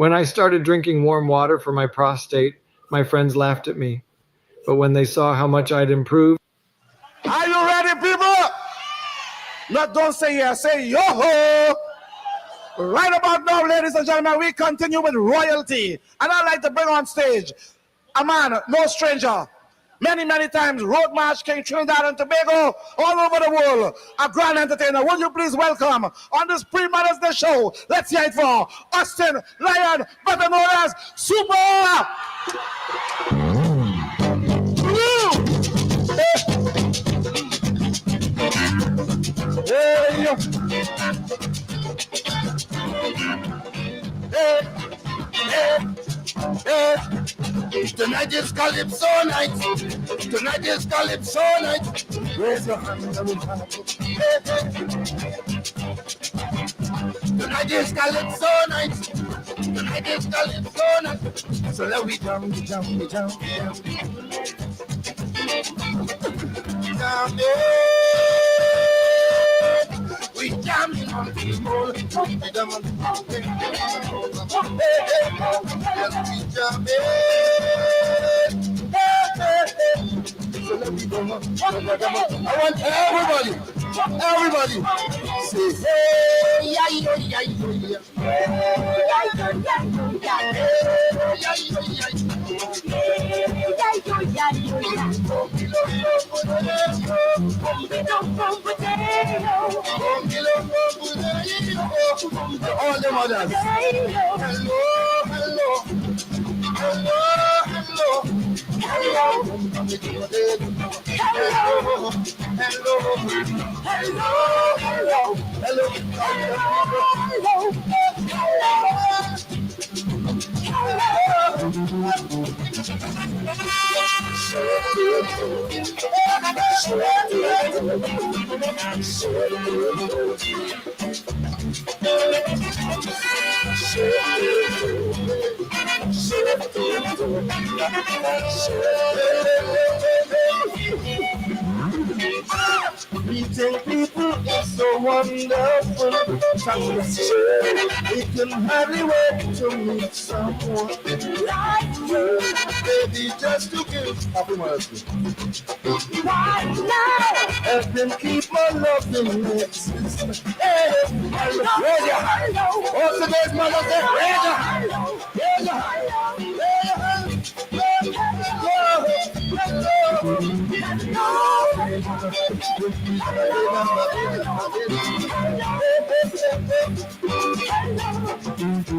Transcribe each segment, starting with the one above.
When I started drinking warm water for my prostate, my friends laughed at me. But when they saw how much I'd improved... Are you ready, people? No, don't say yeah, say yo-ho! Right about now, ladies and gentlemen, we continue with royalty. And I'd like to bring on stage a man, no stranger. Many, many times, Road March King, Trinidad and Tobago, all over the world. A grand entertainer. Would you please welcome on this pre-Mother's Day show, let's hear it for Austin Lion, better known as Super Blue. Hey. Tonight is Calypso night. Tonight is Calypso night. Raise your hands and tonight is Calypso night. Tonight is Calypso night. So let we jump. We jamming on the roll. We I want everybody say hey, yeah. All the mothers. Meeting people is so wonderful. We can hardly wait to meet someone like you. Baby, just to give happy Mother's Day. Right now, help them keep my love in existence. Hey, raise your hand. What's today's Mother's Day? Raise your hand. Raise your hand.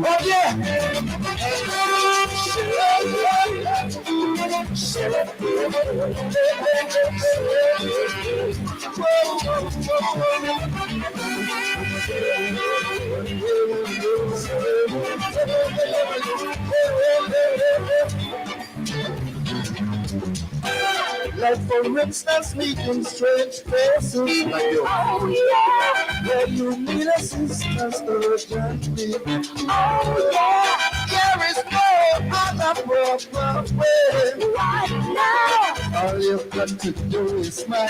Oh yeah! Like for instance, meeting strange faces like you. Oh yeah, where you need assistance urgently. Oh yeah, there is no other proper way. Right now, all you've got to do is smile.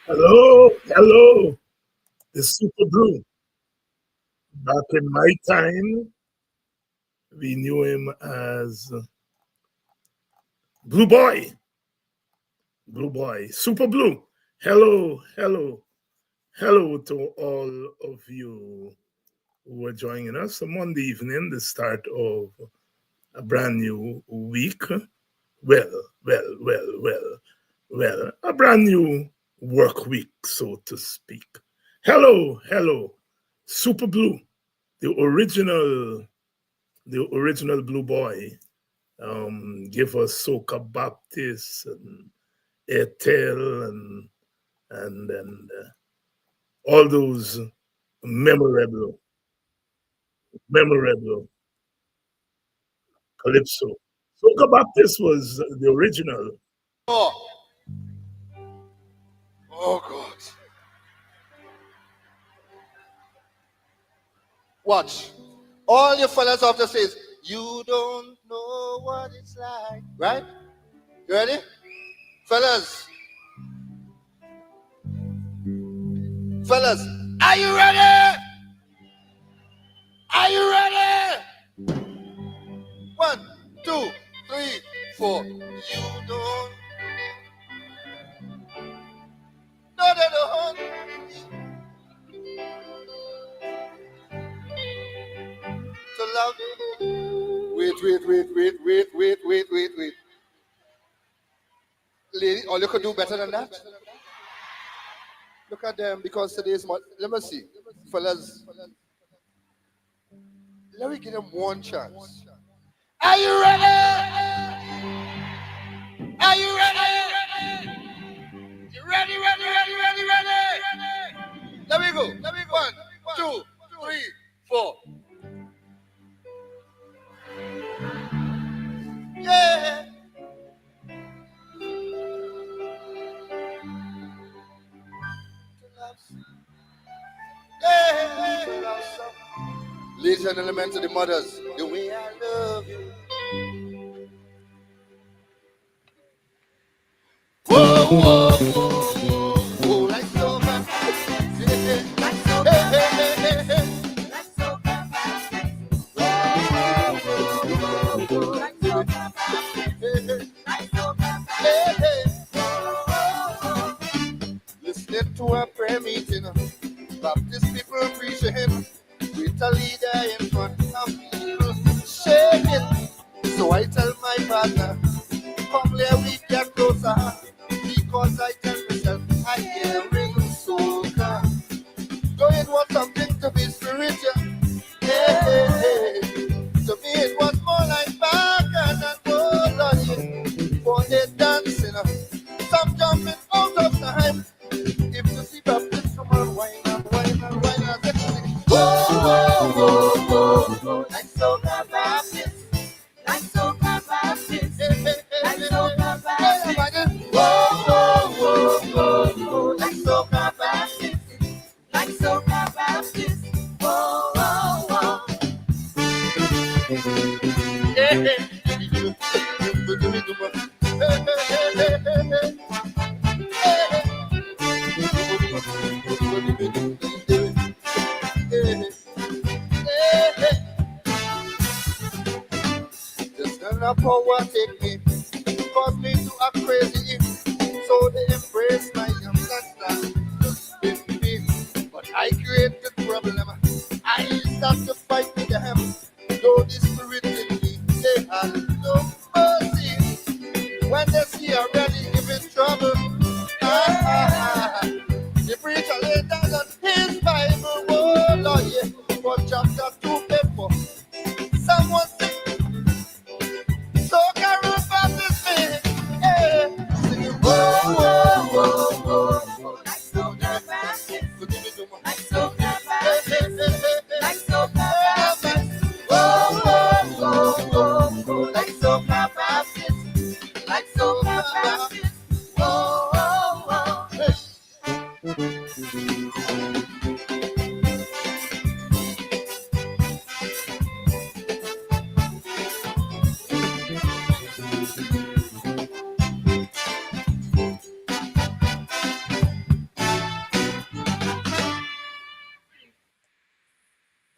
Hello. Hello, the Super Blue. Back in my time, we knew him as Blue Boy, Super Blue. Hello to all of you who are joining us. A Monday evening, the start of a brand new week. Well, a brand new work week, so to speak. Hello, Super Blue, the original Blue Boy. Give us Soca Baptist and Airtel and all those memorable Calypso. Soca Baptist was the original. Oh God. Watch. All you fellas have to say is, you don't know what it's like. Right? You ready? Fellas. Fellas. Are you ready? Are you ready? 1, 2, 3, 4. You don't. No, they don't. To love you. Wait. Lady, all you could do better than that. Look at them, because today's month. Let me see. Fellas. Let me give them one chance. Are you ready? Are you ready? You ready? Let me go. 1, 2, 3, 4. Yeah. Ladies and gentlemen, to the mothers, the way I love you. Whoa, like so fantastic. Like so fantastic. Like so fantastic. Whoa, like so fantastic. Like so fantastic. Listening to a prayer meeting, Baptist people preaching, with a leader in front of people shaking. So I tell my partner, come here, we get closer, because I tell myself I hear in soca. Going was something to be spiritual. Hey. To me it was more like back and ball for the dancing, some jumping out of time. If you see Baptist, come on, wine and whoa, like soca Baptist. Like soca Baptist, like soca Baptist, whoa, like soca Baptist, like soca Baptist, whoa. Just gonna power take me, cause me to act crazy. So they embrace my young sister, but I create the problem. I start to fight with them. Though the spirit in me, they have no mercy. When they see already giving trouble, the preacher laid down on his Bible, oh Lord, yeah, for chapter 2, paper. Someone sing, so carry about this thing, yeah, singing, whoa, like so Baptist, like so Baptist, like so Baptist, whoa, like so Baptist, like so Baptist, whoa.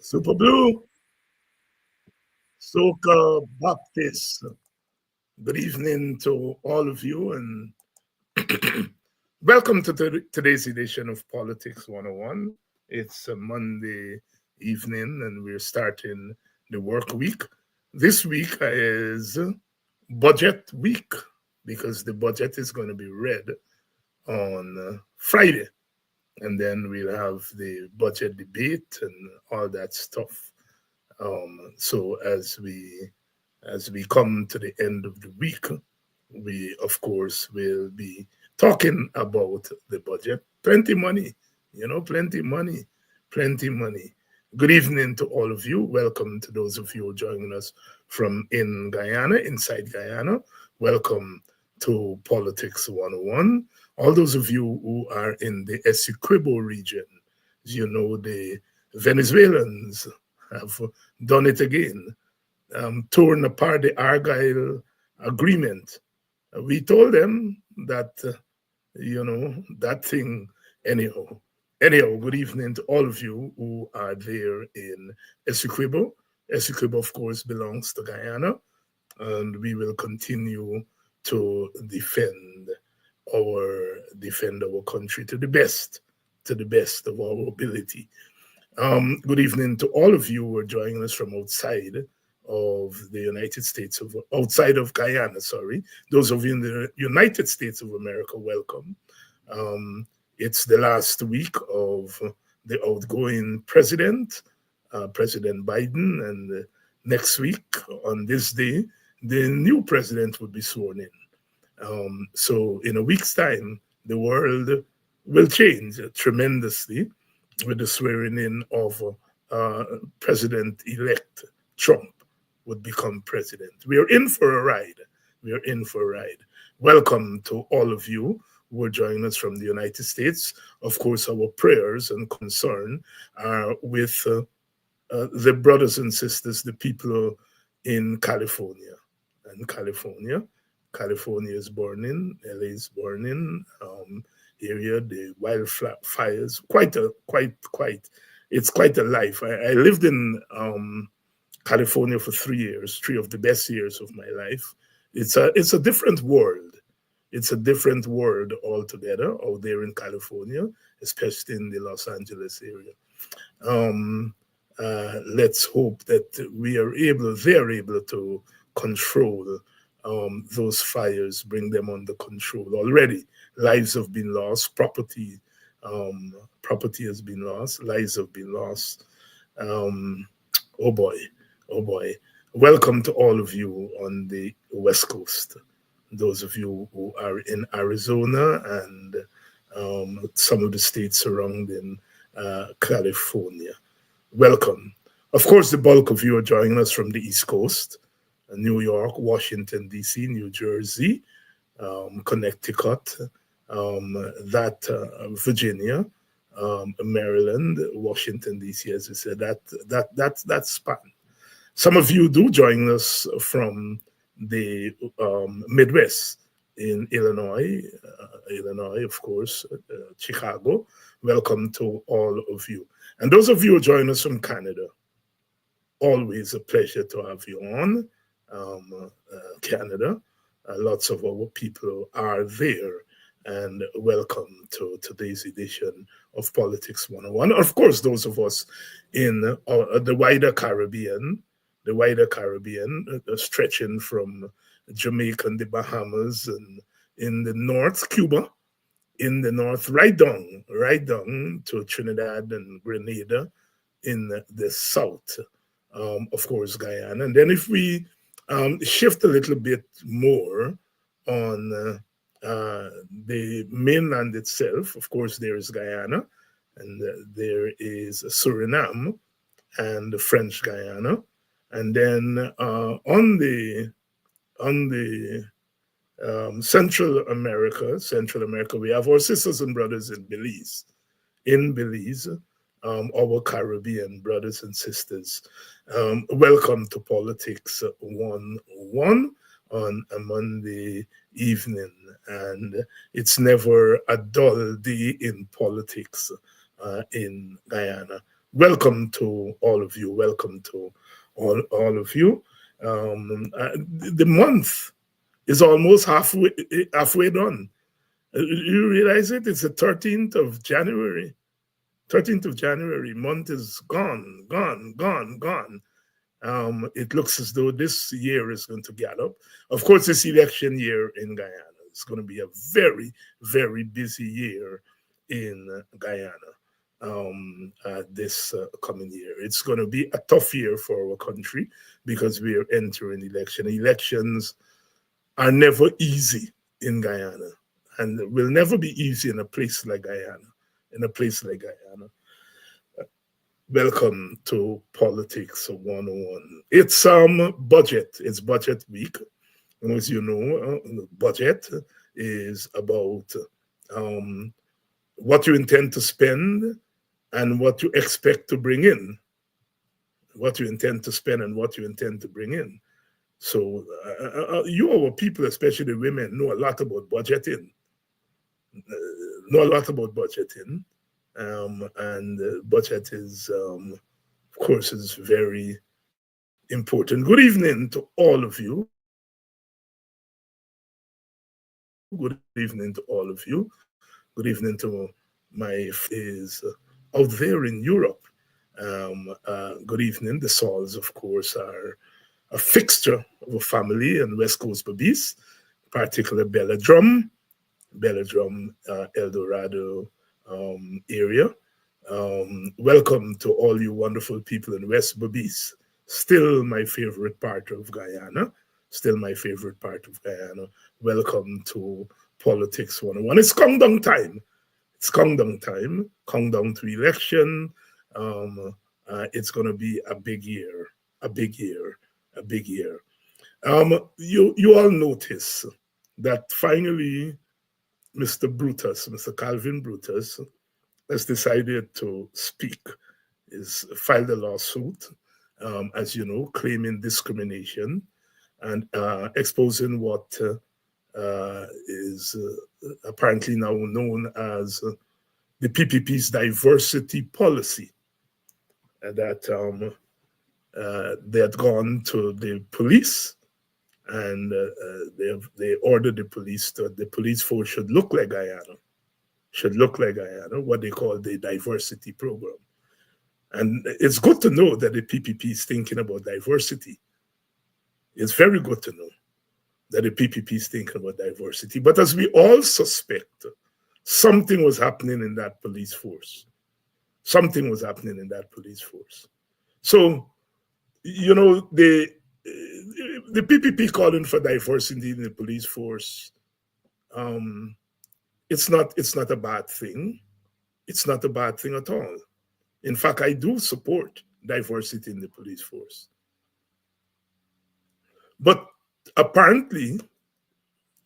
Super Blue, Soca Baptist. Good evening to all of you, and welcome to today's edition of Politics 101. It's a Monday evening, and we're starting the work week. This week is budget week because the budget is going to be read on Friday, and then we'll have the budget debate and all that stuff. So as we come to the end of the week, we of course will be talking about the budget. Plenty money, plenty money, plenty money. Good evening to all of you. Welcome to those of you joining us from in Guyana, inside Guyana. Welcome to Politics 101. All those of you who are in the Essequibo region, the Venezuelans have done it again, torn apart the Argyle Agreement. We told them that, that thing, anyhow. Anyhow, good evening to all of you who are there in Essequibo. Essequibo, of course, belongs to Guyana, and we will continue to defend our country to the best of our ability. Good evening to all of you who are joining us from outside of the United States outside of Guyana, sorry. Those of you in the United States of America, welcome. It's the last week of the outgoing president, President Biden, and next week on this day, the new president will be sworn in. So in a week's time, the world will change tremendously with the swearing in of President-elect Trump would become president. We are in for a ride. Welcome to all of you who are joining us from the United States. Of course, our prayers and concern are with the brothers and sisters, the people in California. And California is burning, LA is burning, area, the wildfires, it's quite a life. I lived in California for 3 years, 3 of the best years of my life. It's a different world. It's a different world altogether out there in California, especially in the Los Angeles area. Let's hope that they're able to control those fires, bring them under control. Already, lives have been lost, property has been lost, lives have been lost. Oh boy. Welcome to all of you on the West Coast. Those of you who are in Arizona and some of the states surrounding California. Welcome. Of course, the bulk of you are joining us from the East Coast, New York, Washington, D.C., New Jersey, Connecticut, Virginia, Maryland, Washington, D.C., as I said, that span. Some of you do join us from the Midwest in Illinois, of course, Chicago. Welcome to all of you. And those of you who join us from Canada, always a pleasure to have you on. Canada, lots of our people are there, and welcome to today's edition of Politics 101. Of course, those of us in the wider Caribbean, stretching from Jamaica and the Bahamas, and in the north, Cuba, in the north, right down to Trinidad and Grenada, in the south, of course, Guyana. And then if we shift a little bit more on the mainland itself, of course, there is Guyana, and there is Suriname and the French Guyana. And then on the Central America, we have our sisters and brothers in Belize. Our Caribbean brothers and sisters. Welcome to Politics 101 on a Monday evening. And it's never a dull day in politics in Guyana. Welcome to all of you. Welcome to all of you. The month is almost halfway done. You realize it? It's the 13th of January. 13th of January, month is gone. It looks as though this year is going to gallop. Of course, this election year in Guyana is going to be a very, very busy year in Guyana this coming year. It's going to be a tough year for our country because we are entering election. Elections are never easy in Guyana and will never be easy in a place like Guyana. Welcome to Politics 101. It's budget. It's budget week. And as you know, budget is about what you intend to spend and what you expect to bring in. What you intend to spend and what you intend to bring in. So you, our people, especially women, know a lot about budgeting. And budget is, of course, is very important. Good evening to all of you. Good evening to all of you. Good evening to my is out there in Europe. Good evening. The Sauls, of course, are a fixture of a family in West Coast Babies, particularly Bella Drum, El Dorado area. Welcome to all you wonderful people in West Babies. Still my favorite part of Guyana. Welcome to Politics 101. It's countdown time. Countdown to election. It's going to be a big year. You all notice that finally Mr. Calvin Brutus has decided to speak. He's filed a lawsuit, as you know, claiming discrimination and exposing what is apparently now known as the PPP's diversity policy. That they had gone to the police and they ordered the police force should look like Guyana, what they call the diversity program. And it's good to know that the PPP is thinking about diversity. It's very good to know that the PPP is thinking about diversity. But as we all suspect, something was happening in that police force. So, you know, the PPP calling for diversity in the police force, it's not a bad thing. It's not a bad thing at all. In fact, I do support diversity in the police force. But apparently,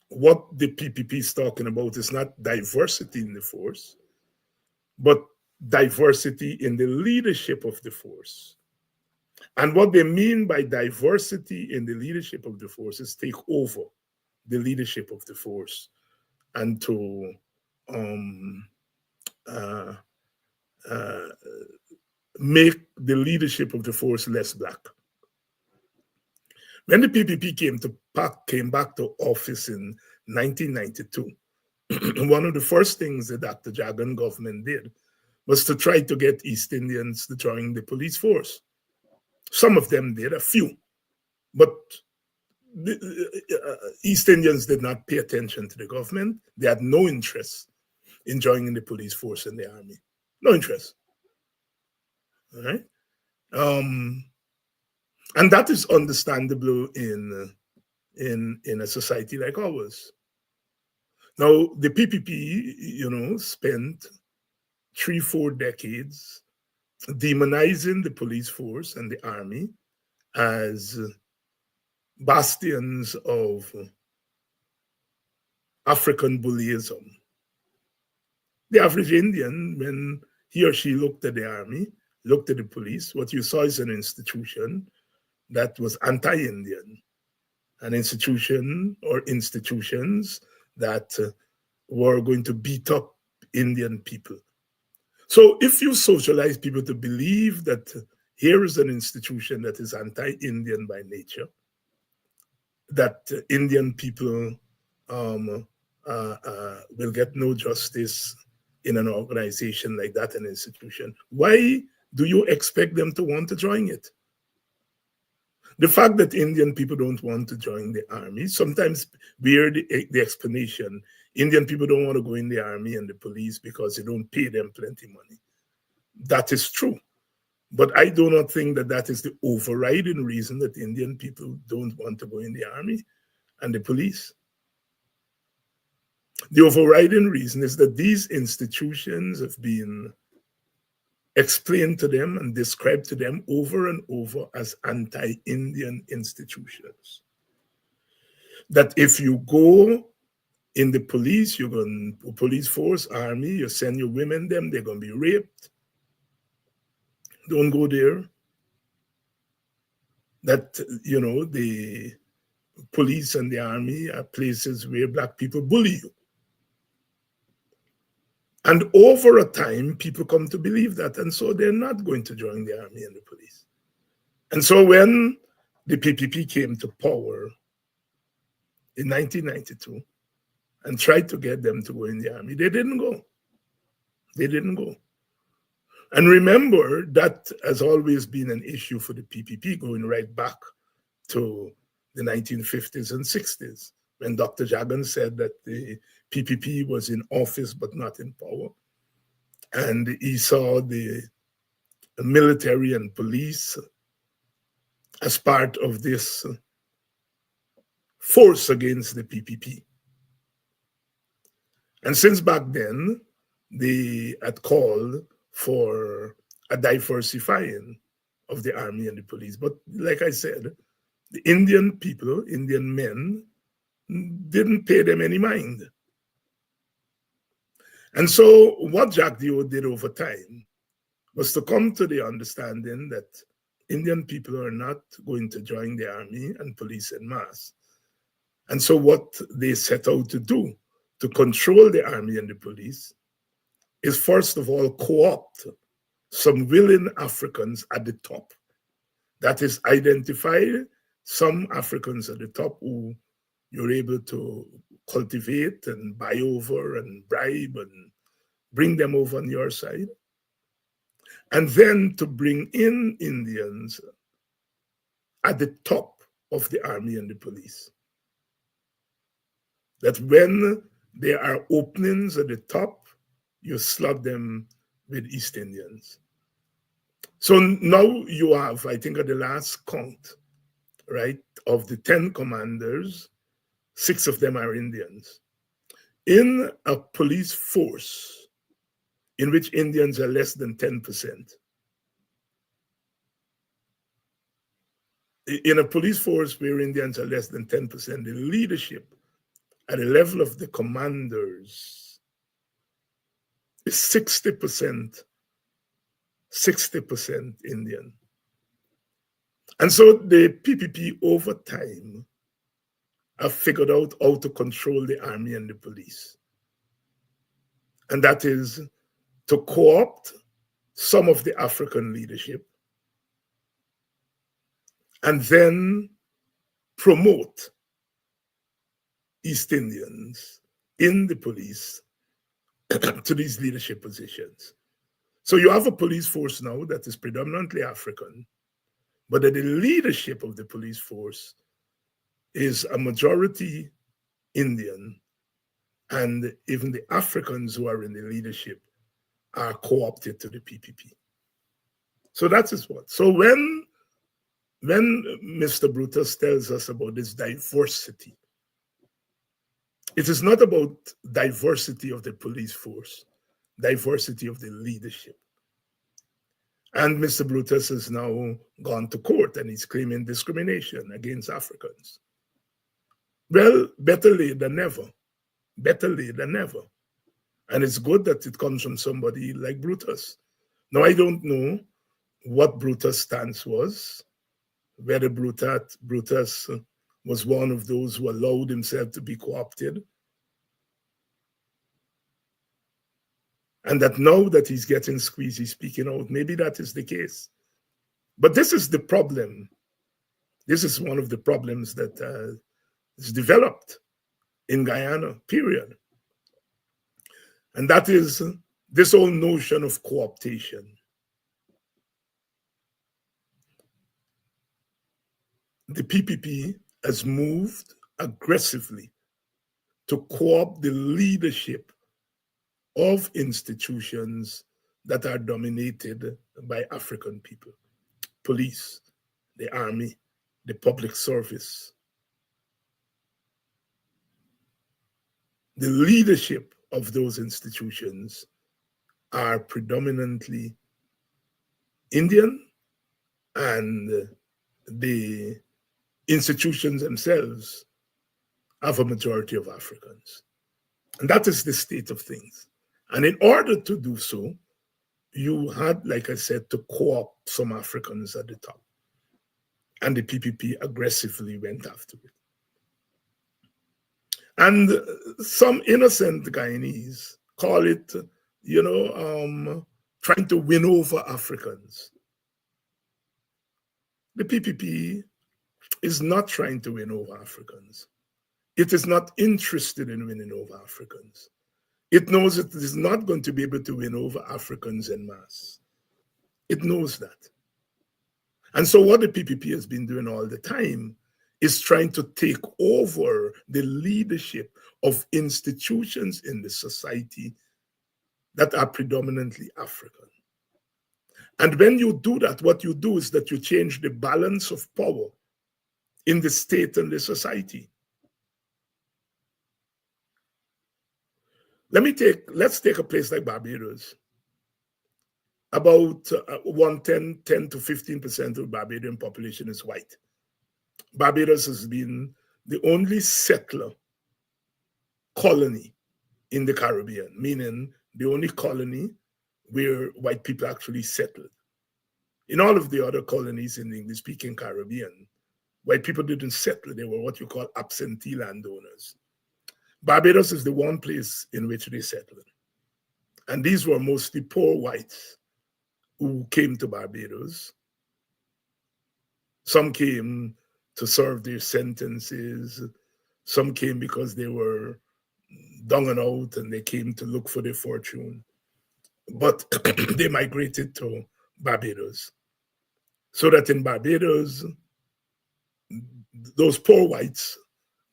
what the PPP is talking about is not diversity in the force, but diversity in the leadership of the force. And what they mean by diversity in the leadership of the force is take over the leadership of the force and to make the leadership of the force less black. When the PPP came back to office in 1992, one of the first things the Dr. Jagan government did was to try to get East Indians to join the police force. Some of them did, a few, but the East Indians did not pay attention to the government. They had no interest in joining the police force and the army. No interest. All right? And that is understandable in a society like ours. Now, the PPP, you know, spent 3-4 decades demonizing the police force and the army as bastions of African bullyism. The average Indian, when he or she looked at the army, looked at the police, what you saw is an institution that was anti-Indian, an institution or institutions that were going to beat up Indian people. So if you socialize people to believe that here is an institution that is anti-Indian by nature, that Indian people will get no justice in an organization like that, an institution. Why do you expect them to want to join it? The fact that Indian people don't want to join the army, sometimes we hear the explanation. Indian people don't want to go in the army and the police because they don't pay them plenty money. That is true. But I do not think that that is the overriding reason that Indian people don't want to go in the army and the police. The overriding reason is that these institutions have been explained to them and described to them over and over as anti-Indian institutions. That if you go in the police, you're going to police force, army, you send your women them, they're going to be raped. Don't go there. That, you know, the police and the army are places where Black people bully you. And over a time, people come to believe that, and so they're not going to join the army and the police. And so when the PPP came to power in 1992 and tried to get them to go in the army, they didn't go. They didn't go. And remember, that has always been an issue for the PPP, going right back to the 1950s and 60s, when Dr. Jagan said that the PPP was in office but not in power. And he saw the military and police as part of this force against the PPP. And since back then, they had called for a diversifying of the army and the police. But like I said, the Indian people, Indian men, didn't pay them any mind. And so what Jack Dio did over time was to come to the understanding that Indian people are not going to join the army and police en masse. And so what they set out to do to control the army and the police is, first of all, co-opt some willing Africans at the top. That is, identify some Africans at the top who you're able to cultivate and buy over and bribe and bring them over on your side. And then to bring in Indians at the top of the army and the police. That when there are openings at the top, you slot them with East Indians. So now you have, I think at the last count, right, of the 10 commanders, 6 of them are Indians. In a police force in which Indians are less than 10%, in a police force where Indians are less than 10%, the leadership at the level of the commanders is 60% Indian. And so the PPP over time have figured out how to control the army and the police. And that is to co-opt some of the African leadership and then promote East Indians in the police to these leadership positions. So you have a police force now that is predominantly African, but that the leadership of the police force is a majority Indian, and even the Africans who are in the leadership are co-opted to the PPP. So that is what. So when Mr. Brutus tells us about this diversity, it is not about diversity of the police force, diversity of the leadership. And Mr. Brutus has now gone to court and he's claiming discrimination against Africans. Well, better late than never. Better late than never. And it's good that it comes from somebody like Brutus. Now, I don't know what Brutus' stance was, whether Brutus was one of those who allowed himself to be co-opted. And that now that he's getting squeezed, he's speaking out. Maybe that is the case. But this is the problem. This is one of the problems that is developed in Guyana, period. And that is this whole notion of co-optation. The PPP has moved aggressively to co-opt the leadership of institutions that are dominated by African people. Police, the army, the public service. The leadership of those institutions are predominantly Indian, and the institutions themselves have a majority of Africans. And that is the state of things. And in order to do so, you had, like I said, to co-opt some Africans at the top. And the PPP aggressively went after it. And some innocent Guyanese call it, trying to win over Africans. The PPP is not trying to win over Africans. It is not interested in winning over Africans. It knows it is not going to be able to win over Africans en masse. It knows that. And so what the PPP has been doing all the time is trying to take over the leadership of institutions in the society that are predominantly African. And when you do that, what you do is that you change the balance of power in the state and the society. Let's take a place like Barbados. About 10 to 15% of the Barbadian population is white. Barbados has been the only settler colony in the Caribbean, meaning the only colony where white people actually settled. In all of the other colonies in the English-speaking Caribbean, white people didn't settle. They were what you call absentee landowners. Barbados is the one place in which they settled. And these were mostly poor whites who came to Barbados. Some came to serve their sentences. Some came because they were down and out and they came to look for their fortune. But they migrated to Barbados. So that in Barbados, those poor whites,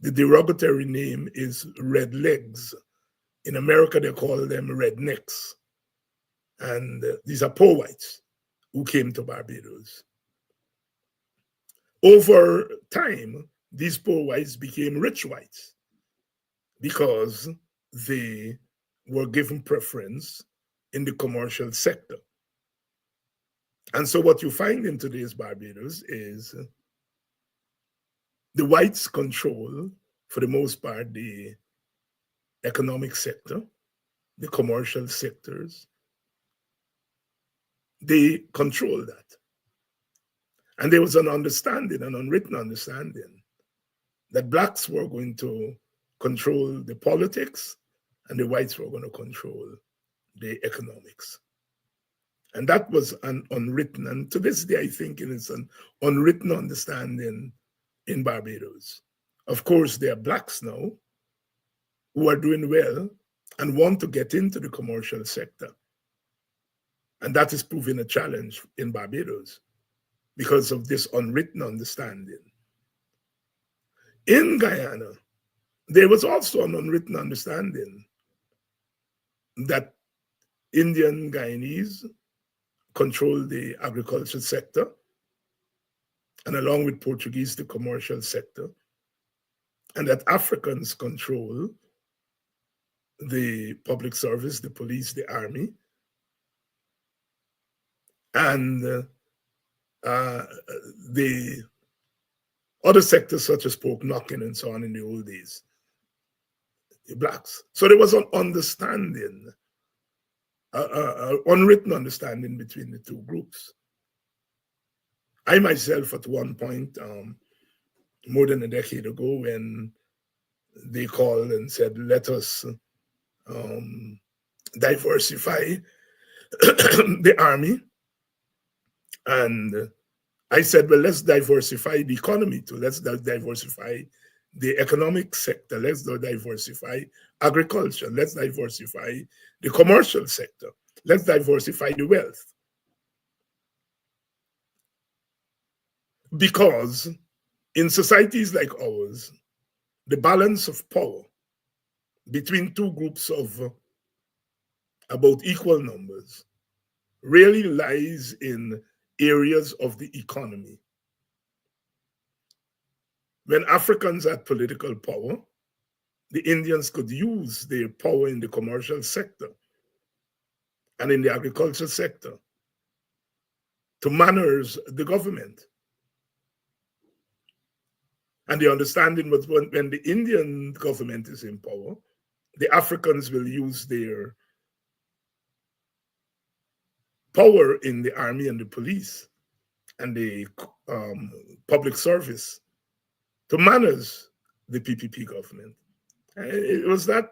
the derogatory name is red legs. In America, they call them rednecks. And these are poor whites who came to Barbados. Over time, these poor whites became rich whites because they were given preference in the commercial sector. And so what you find in today's Barbados is the whites control, for the most part, the economic sector, the commercial sectors. They control that. And there was an understanding, an unwritten understanding, that blacks were going to control the politics and the whites were going to control the economics. And that was an unwritten, and to this day, I think it is an unwritten understanding in Barbados. Of course, there are blacks now who are doing well and want to get into the commercial sector. And that is proving a challenge in Barbados because of this unwritten understanding. In Guyana, there was also an unwritten understanding that Indian Guyanese control the agricultural sector, and along with Portuguese, the commercial sector, and that Africans control the public service, the police, the army, and the other sectors such as pork knocking and so on in the old days, the blacks. So there was an understanding, unwritten understanding between the two groups. I myself, at one point, more than a decade ago, when they called and said, let us diversify the army. And I said, well, let's diversify the economy too. Let's diversify the economic sector, let's diversify agriculture, let's diversify the commercial sector, let's diversify the wealth. Because in societies like ours, the balance of power between two groups of about equal numbers really lies in areas of the economy. When Africans had political power, the Indians could use their power in the commercial sector and in the agricultural sector to manage the government. And the understanding was when the Indian government is in power, the Africans will use their power in the army and the police and the public service to manage the PPP government. It was that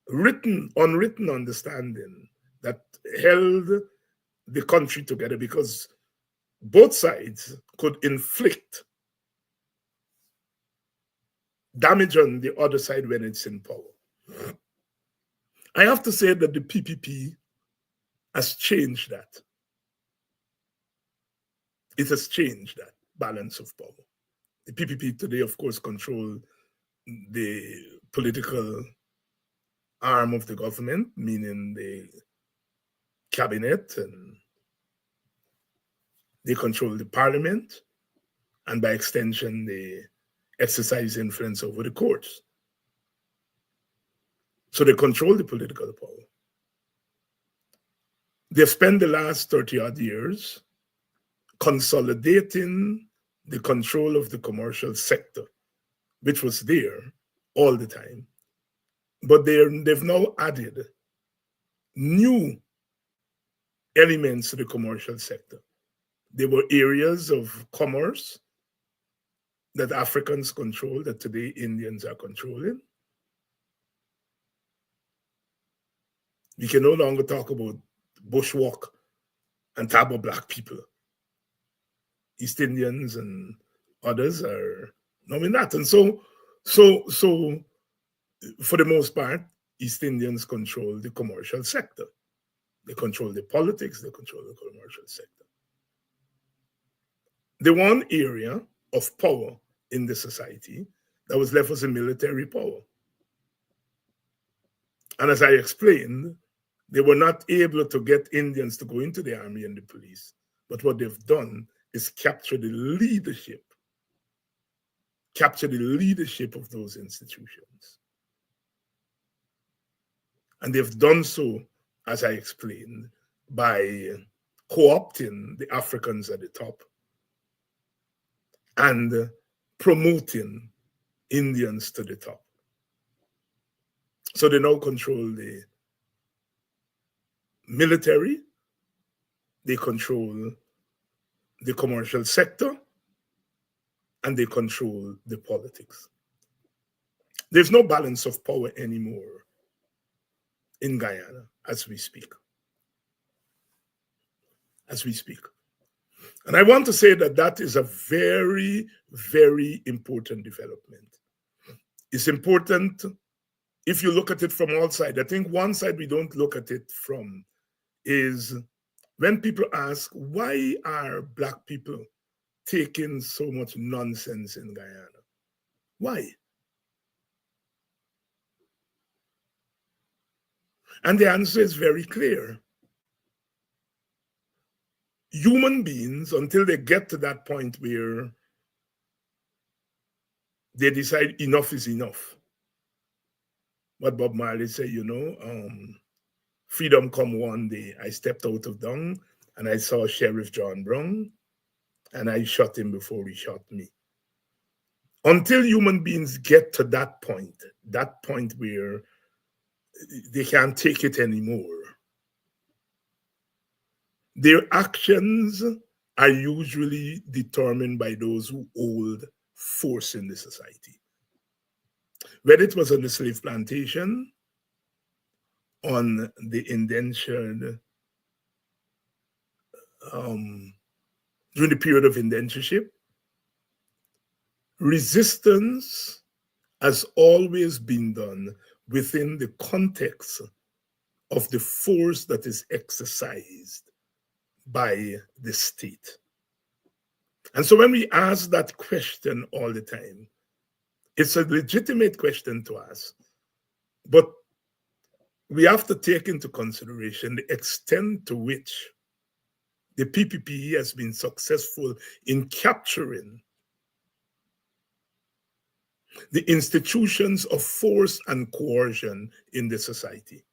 unwritten understanding that held the country together, because both sides could inflict damage on the other side when it's in power. I have to say that the PPP has changed that. It has changed that balance of power. The PPP today, of course, control the political arm of the government, meaning the cabinet, and they control the parliament, and by extension, they exercise influence over the courts. So they control the political power. They've spent the last 30-odd years consolidating the control of the commercial sector, which was there all the time. But they've now added new elements to the commercial sector. There were areas of commerce that Africans control that today Indians are controlling. We can no longer talk about bushwalk and Tabo black people. East Indians and others are knowing that. And so for the most part, East Indians control the commercial sector. They control the politics, they control the commercial sector. The one area of power in the society that was left was the military power. And as I explained, they were not able to get Indians to go into the army and the police. But what they've done is capture the leadership of those institutions. And they've done so, as I explained, by co-opting the Africans at the top and promoting Indians to the top. So they now control the military, they control the commercial sector, and they control the politics. There's no balance of power anymore in Guyana as we speak. And I want to say that that is a very, very important development. It's important if you look at it from all sides. I think one side we don't look at it from is when people ask, why are Black people taking so much nonsense in Guyana? Why? And the answer is very clear. Human beings, until they get to that point where they decide enough is enough. What Bob Marley said, freedom come one day. I stepped out of dung and I saw Sheriff John Brown and I shot him before he shot me. Until human beings get to that point where they can't take it anymore, their actions are usually determined by those who hold force in the society. Whether it was on the slave plantation, on the indentured, during the period of indentureship, resistance has always been done within the context of the force that is exercised by the state. And so when we ask that question all the time, it's a legitimate question to ask, but we have to take into consideration the extent to which the PPP has been successful in capturing the institutions of force and coercion in the society.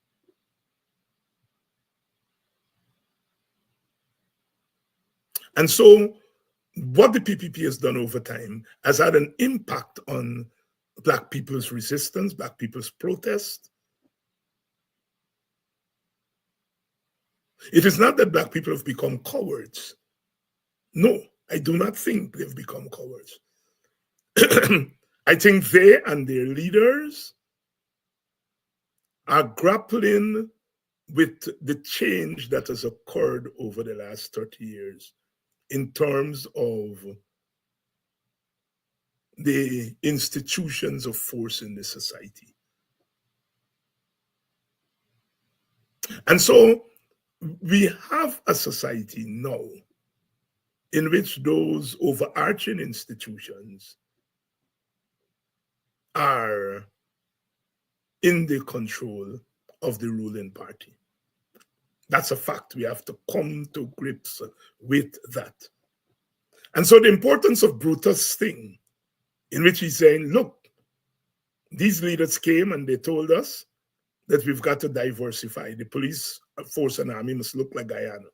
And so what the PPP has done over time has had an impact on Black people's resistance, Black people's protest. It is not that Black people have become cowards. No, I do not think they've become cowards. I think they and their leaders are grappling with the change that has occurred over the last 30 years in terms of the institutions of force in the society. And so we have a society now in which those overarching institutions are in the control of the ruling party. That's a fact. We have to come to grips with that. And so the importance of Brutus' thing, in which he's saying, look, these leaders came and they told us that we've got to diversify. The police force and army must look like Guyana.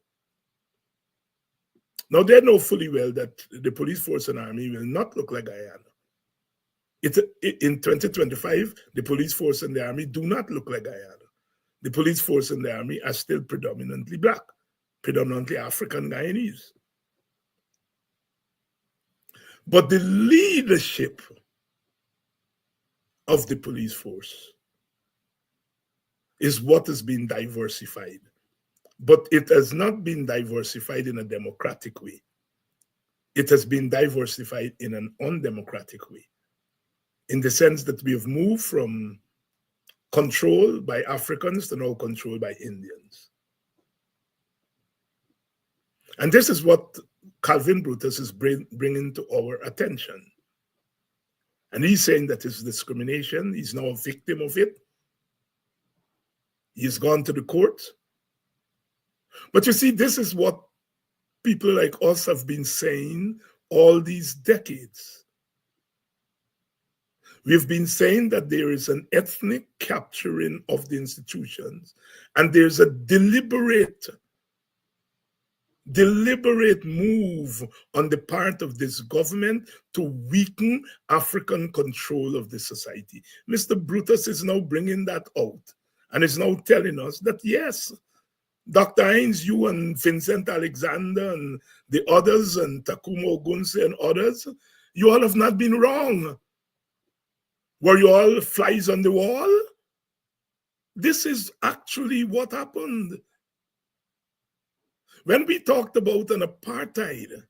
Now, they know fully well that the police force and army will not look like Guyana. In 2025, the police force and the army do not look like Guyana. The police force and the army are still predominantly Black, predominantly African Guyanese. But the leadership of the police force is what has been diversified. But it has not been diversified in a democratic way. It has been diversified in an undemocratic way, in the sense that we have moved from control by Africans to now control by Indians. And this is what Calvin Brutus is bringing to our attention. And he's saying that it's discrimination. He's now a victim of it. He's gone to the court. But you see, this is what people like us have been saying all these decades. We've been saying that there is an ethnic capturing of the institutions, and there's a deliberate move on the part of this government to weaken African control of the society. Mr. Brutus is now bringing that out and is now telling us that, yes, Dr. Hines, you and Vincent Alexander and the others and Takuma Ogunse and others, you all have not been wrong. Were you all flies on the wall? This is actually what happened. When we talked about an apartheid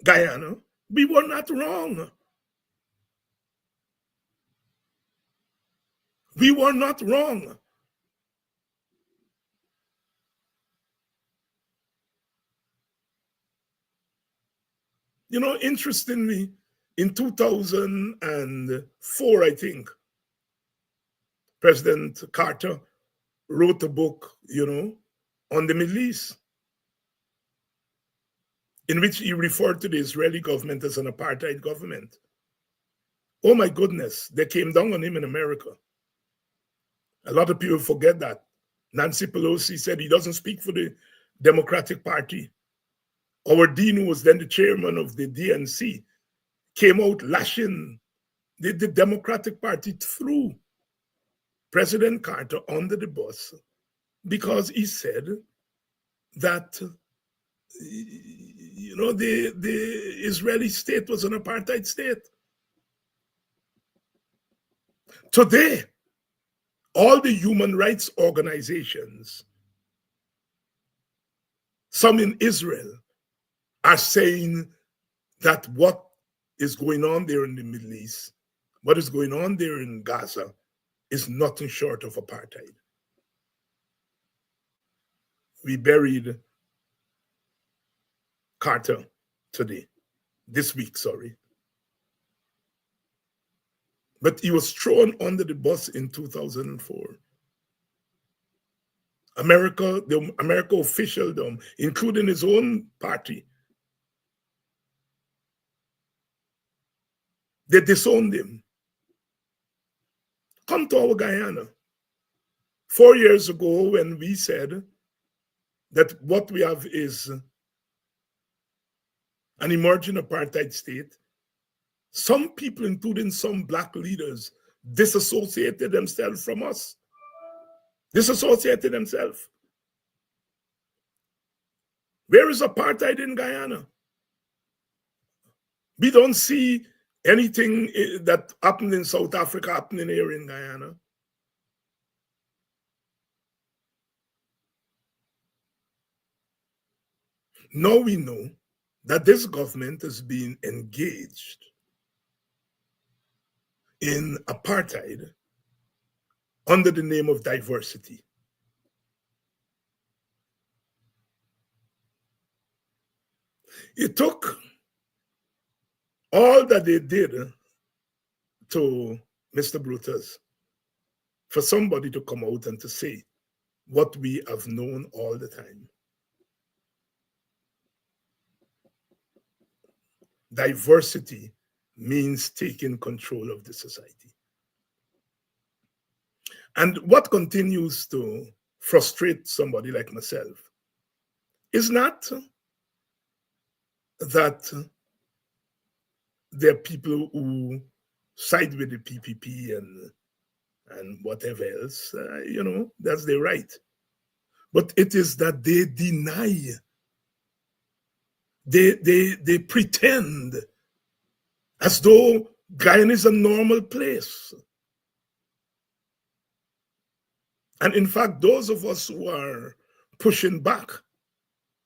Guyana, we were not wrong. We were not wrong. You know, interestingly, in 2004, I think, President Carter wrote a book, on the Middle East, in which he referred to the Israeli government as an apartheid government. Oh my goodness, they came down on him in America. A lot of people forget that. Nancy Pelosi said he doesn't speak for the Democratic Party. Our dean, who was then the chairman of the DNC, came out lashing the Democratic Party through President Carter under the bus because he said that, the Israeli state was an apartheid state. Today, all the human rights organizations, some in Israel, are saying that what is going on there in the Middle East, what is going on there in Gaza, is nothing short of apartheid. We buried Carter this week, sorry. But he was thrown under the bus in 2004. The America officialdom, including his own party, they disowned him. Come to our Guyana. 4 years ago, when we said that what we have is an emerging apartheid state, some people, including some Black leaders, disassociated themselves from us. Disassociated themselves. Where is apartheid in Guyana? We don't see anything that happened in South Africa happening here in Guyana. Now we know that this government is being engaged in apartheid under the name of diversity. It took all that they did to Mr. Brutus for somebody to come out and to say what we have known all the time. Diversity means taking control of the society. And what continues to frustrate somebody like myself is not that there are people who side with the PPP and whatever else, that's their right. But it is that they deny, they pretend as though Guyana is a normal place. And in fact, those of us who are pushing back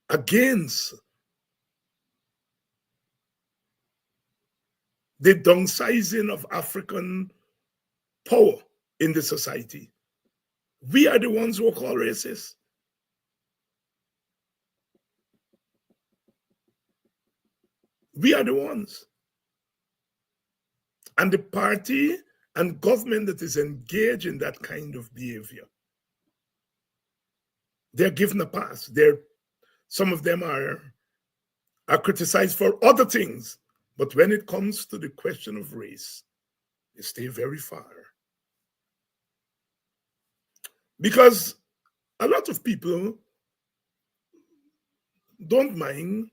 against the downsizing of African power in the society, we are the ones who are called racist. We are the ones. And the party and government that is engaged in that kind of behavior, they're given a pass. Some of them are criticized for other things. But when it comes to the question of race, they stay very far. Because a lot of people don't mind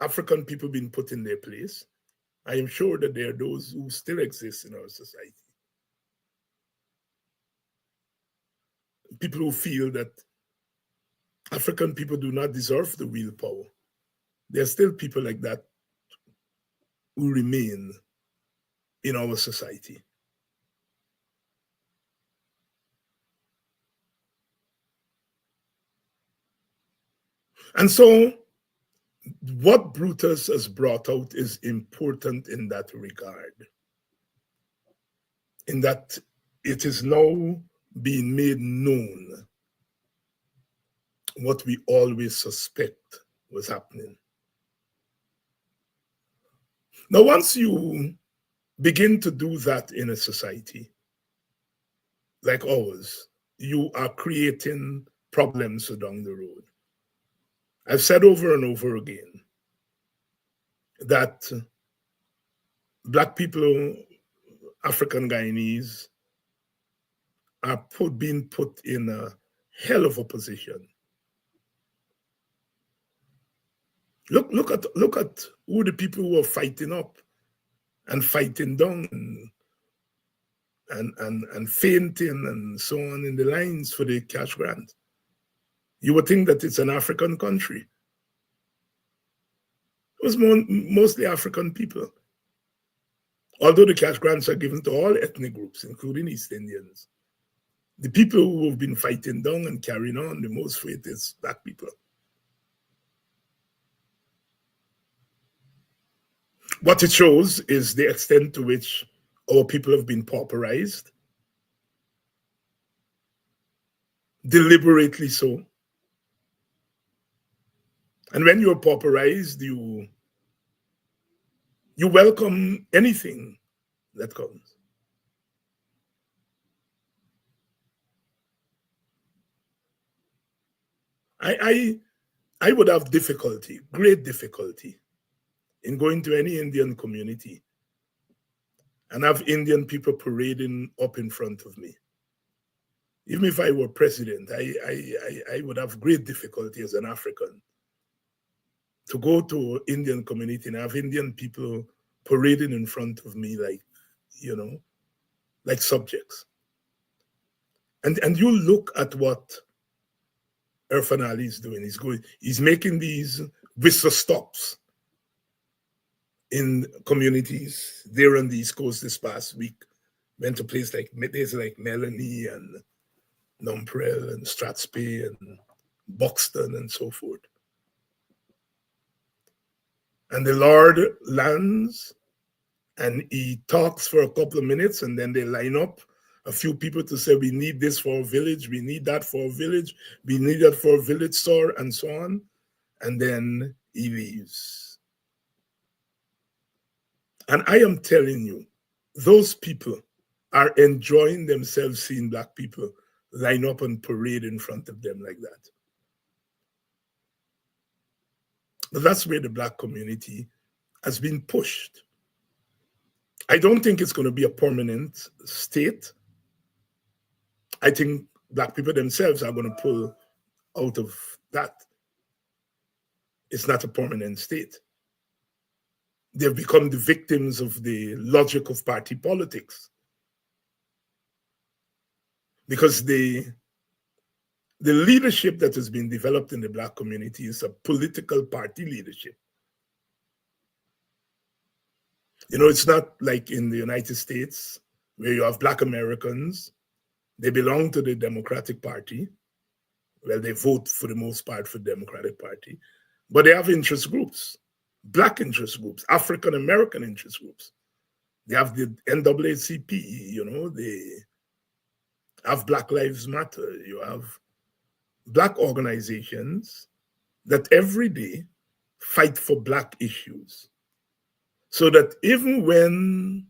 African people being put in their place. I am sure that there are those who still exist in our society. People who feel that African people do not deserve the real power. There are still people like that who remain in our society. And so what Brutus has brought out is important in that regard, in that it is now being made known what we always suspect was happening. Now, once you begin to do that in a society like ours, you are creating problems down the road. I've said over and over again that Black people, African Guyanese, are being put in a hell of a position. Look at who the people who are fighting up and fighting down and fainting and so on in the lines for the cash grant. You would think that it's an African country. It was mostly African people. Although the cash grants are given to all ethnic groups, including East Indians. The people who have been fighting down and carrying on the most for it is Black people. What it shows is the extent to which our people have been pauperized, deliberately so. And when you're pauperized, you welcome anything that comes. I would have difficulty, great difficulty, in going to any Indian community and have Indian people parading up in front of me. Even if I were president, I would have great difficulty as an African to go to Indian community and have Indian people parading in front of me like, like subjects. And you look at what Irfan Ali is doing. He's making these whistle stops in communities. There on the East Coast this past week, went to places like Melanie and Nomprel and Strathspey and Buxton and so forth. And the Lord lands and he talks for a couple of minutes, and then they line up a few people to say, we need this for our village, we need that for our village, we need that for our village store, and so on. And then he leaves. And I am telling you, those people are enjoying themselves seeing Black people line up and parade in front of them like that. But that's where the Black community has been pushed. I don't think it's going to be a permanent state. I think Black people themselves are going to pull out of that. It's not a permanent state. They've become the victims of the logic of party politics. Because the leadership that has been developed in the Black community is a political party leadership. It's not like in the United States where you have Black Americans. They belong to the Democratic Party. Well, they vote for the most part for the Democratic Party. But they have interest groups, Black interest groups, African American interest groups. They have the NAACP, they have Black Lives Matter. You have Black organizations that every day fight for Black issues. So that even when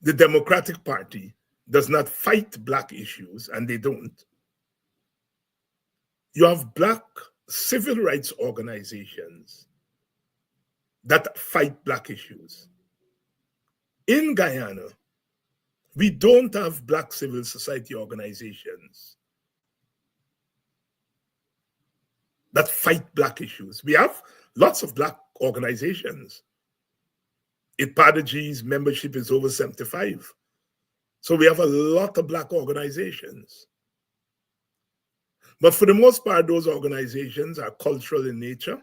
the Democratic Party does not fight Black issues, and they don't, you have Black civil rights organizations that fight Black issues. In Guyana, we don't have Black civil society organizations that fight Black issues. We have lots of Black organizations. IPADG's membership is over 75. So we have a lot of Black organizations. But for the most part, those organizations are cultural in nature.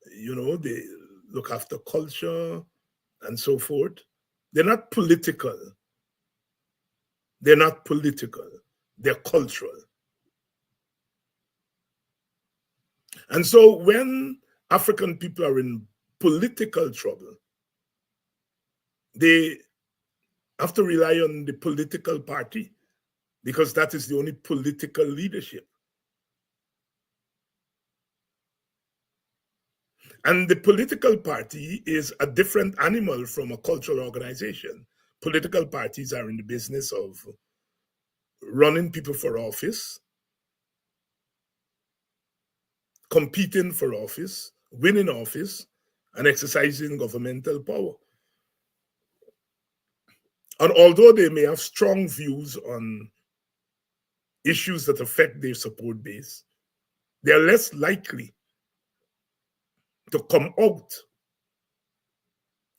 They look after culture and so forth. They're not political. They're not political. They're cultural. And so when African people are in political trouble, they have to rely on the political party because that is the only political leadership. And the political party is a different animal from a cultural organization. Political parties are in the business of running people for office, competing for office, winning office, and exercising governmental power. And although they may have strong views on issues that affect their support base, they are less likely to come out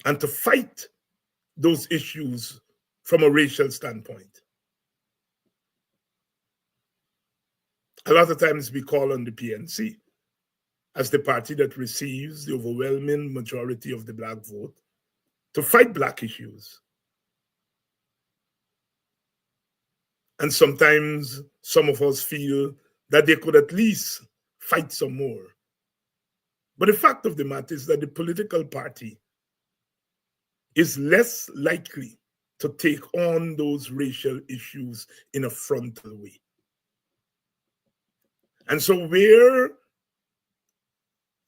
and to fight those issues from a racial standpoint. A lot of times we call on the PNC as the party that receives the overwhelming majority of the Black vote to fight Black issues. And sometimes some of us feel that they could at least fight some more. But the fact of the matter is that the political party is less likely to take on those racial issues in a frontal way. And so where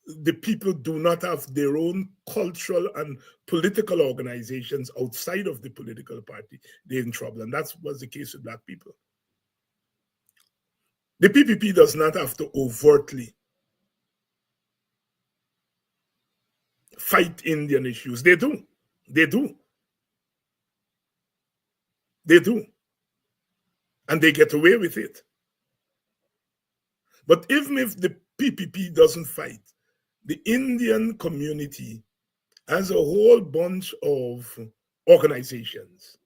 the people do not have their own cultural and political organizations outside of the political party, they're in trouble. And that was the case with Black people. The PPP does not have to overtly fight Indian issues. They do. They do. They do. And they get away with it. But even if the PPP doesn't fight, the Indian community has a whole bunch of organizations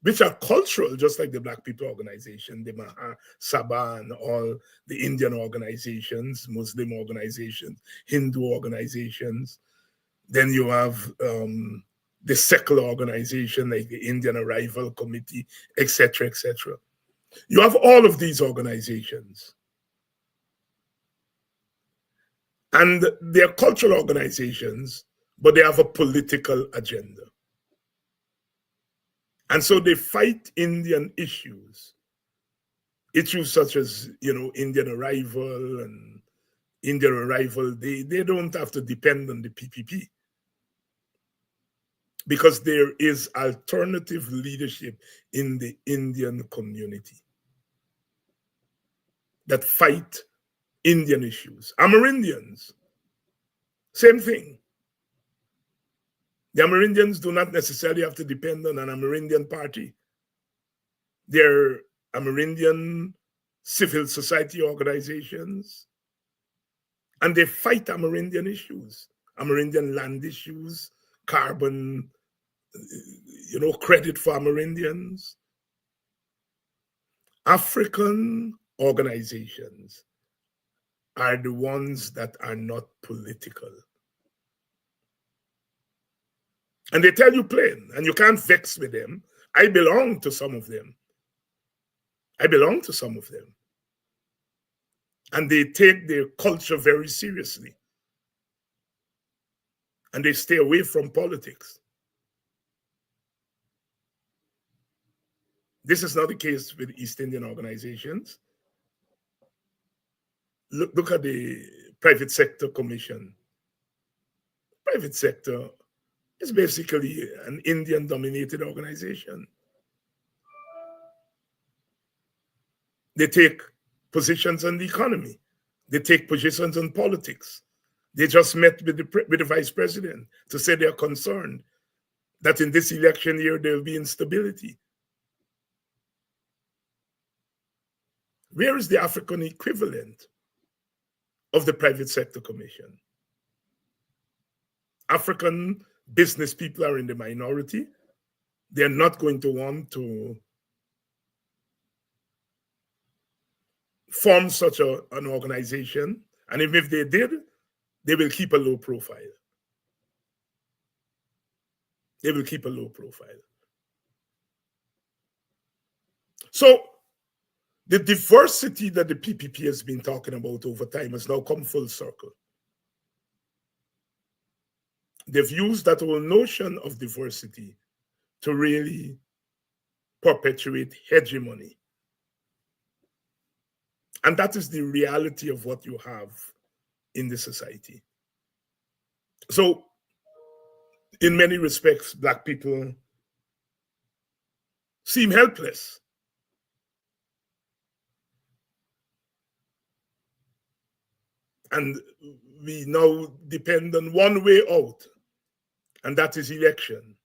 which are cultural, just like the Black people organization, the Maha Sabha, and all the Indian organizations, Muslim organizations, Hindu organizations. Then you have the secular organization like the Indian Arrival Committee, etc., etc. You have all of these organizations. And they're cultural organizations, but they have a political agenda. And so they fight Indian issues such as, Indian Arrival and Indian Arrival. They don't have to depend on the PPP because there is alternative leadership in the Indian community that fight Indian issues. Amerindians, same thing. The Amerindians do not necessarily have to depend on an Amerindian party. They're Amerindian civil society organizations, and they fight Amerindian issues, Amerindian land issues, carbon, credit for Amerindians. African organizations are the ones that are not political. And they tell you plain, and you can't vex with them. I belong to some of them. And they take their culture very seriously. And they stay away from politics. This is not the case with East Indian organizations. Look at the Private Sector Commission. Private sector is basically an Indian-dominated organization. They take positions on the economy. They take positions on politics. They just met with the vice president to say they're concerned that in this election year there will be instability. Where is the African equivalent of the Private Sector Commission? African business people are in the minority. They're not going to want to form such an organization. And even if they did, they will keep a low profile. So the diversity that the PPP has been talking about over time has now come full circle. They've used that whole notion of diversity to really perpetuate hegemony. And that is the reality of what you have in the society. So, in many respects, Black people seem helpless. And we now depend on one way out, and that is election.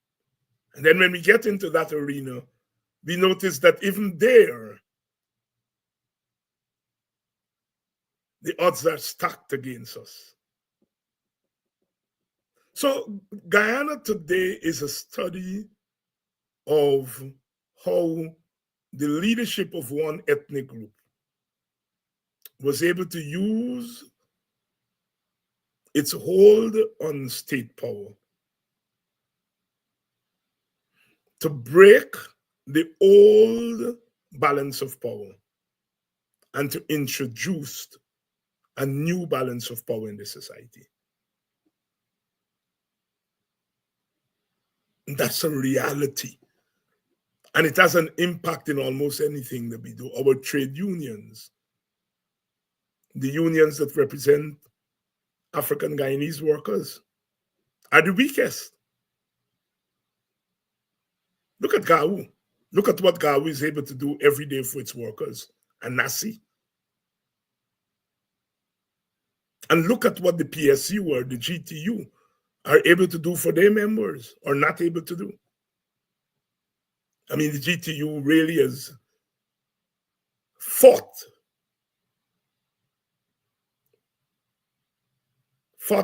And then when we get into that arena, we notice that even there, the odds are stacked against us. So Guyana today is a study of how the leadership of one ethnic group was able to use its hold on state power to break the old balance of power and to introduce a new balance of power in the society. That's a reality. And it has an impact in almost anything that we do. Our trade unions, the unions that represent African Guyanese workers, are the weakest. Look at GAU. Look at what GAU is able to do every day for its workers and NASI. And look at what the PSU or the GTU are able to do for their members or not able to do. I mean, the GTU really has fought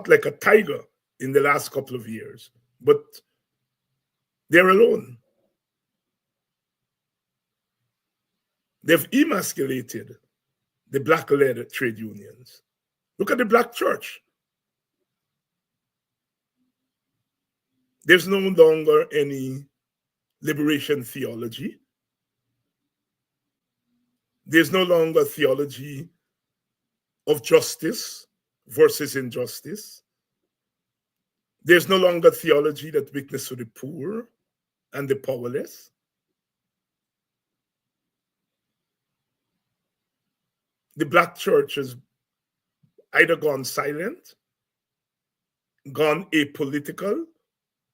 like a tiger in the last couple of years, but they're alone. They've emasculated the black-led trade unions. Look at the black church. There's no longer any liberation theology. There's no longer theology of justice versus injustice. There's no longer theology that witness to the poor and the powerless. The black church has either gone silent, gone apolitical,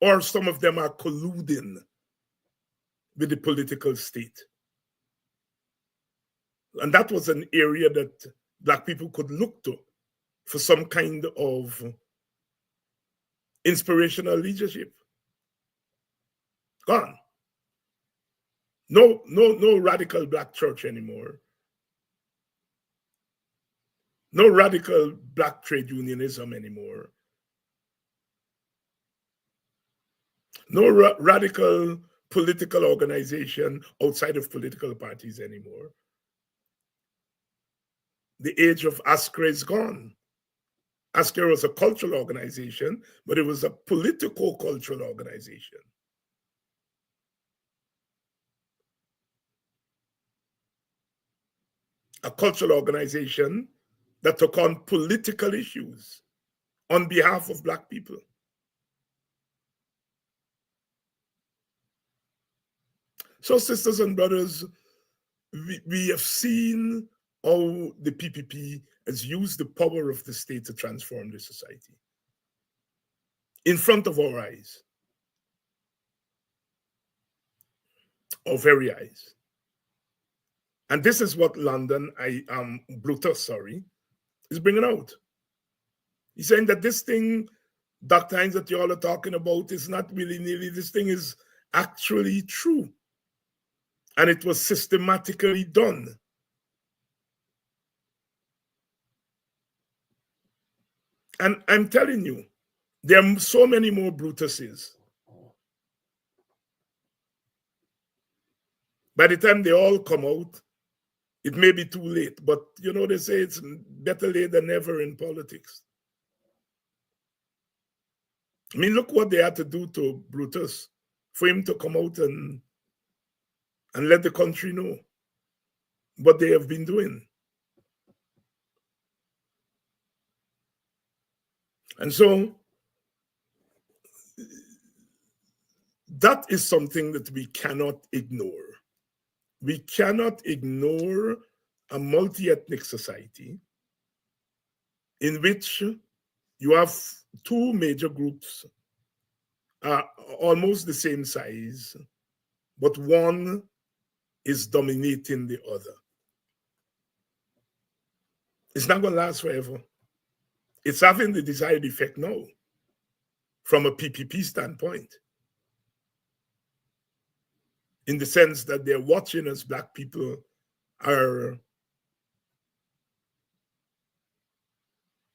or some of them are colluding with the political state. And that was an area that black people could look to for some kind of inspirational leadership. Gone. No radical black church anymore. No radical black trade unionism anymore. No radical political organization outside of political parties anymore. The age of ASCRA is gone. ASCRA was a cultural organization, but it was a political cultural organization. A cultural organization that took on political issues on behalf of black people. So, sisters and brothers, we have seen how the PPP has used the power of the state to transform the society in front of our eyes, our very eyes. And this is what Brutus, is bringing out. He's saying that this thing, doctrines that you all are talking about, is not willy-nilly. This thing is actually true. And it was systematically done. And I'm telling you, there are so many more Brutuses. By the time they all come out, it may be too late. But, you know, they say it's better late than never in politics. I mean, look what they had to do to Brutus for him to come out and let the country know what they have been doing. And so that is something that we cannot ignore. We cannot ignore a multi-ethnic society in which you have two major groups, almost the same size, but one is dominating the other. It's not going to last forever. It's having the desired effect now from a PPP standpoint, in the sense that they're watching us black people are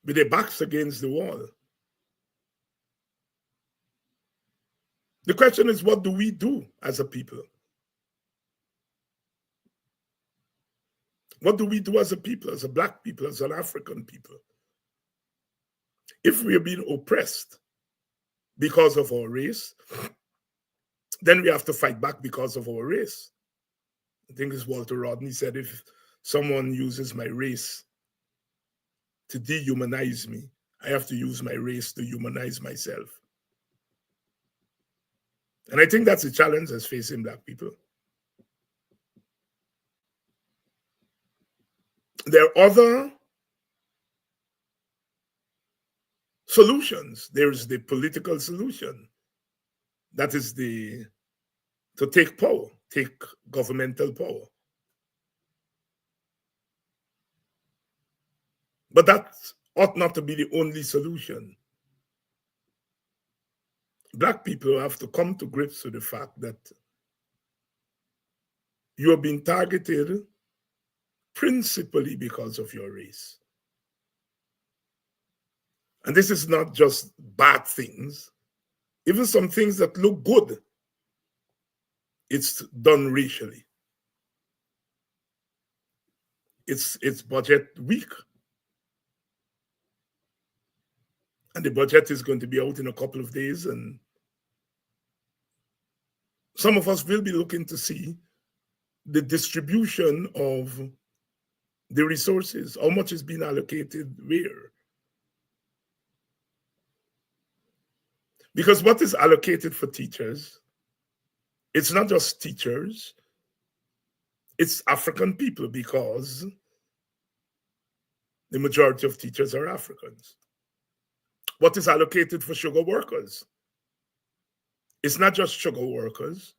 with their backs against the wall. The question is, what do we do as a people? What do we do as a people, as a black people, as an African people? If we are being oppressed because of our race, then we have to fight back because of our race. I think it's Walter Rodney said, if someone uses my race to dehumanize me, I have to use my race to humanize myself. And I think that's a challenge that's facing Black people. There are other solutions. There is the political solution. That is to take power, take governmental power. But that ought not to be the only solution. Black people have to come to grips with the fact that you are being targeted principally because of your race. And this is not just bad things. Even some things that look good, it's done racially. It's budget week. And the budget is going to be out in a couple of days, and some of us will be looking to see the distribution of the resources, how much is being allocated where. Because what is allocated for teachers, it's not just teachers, it's African people, because the majority of teachers are Africans. What is allocated for sugar workers? It's not just sugar workers,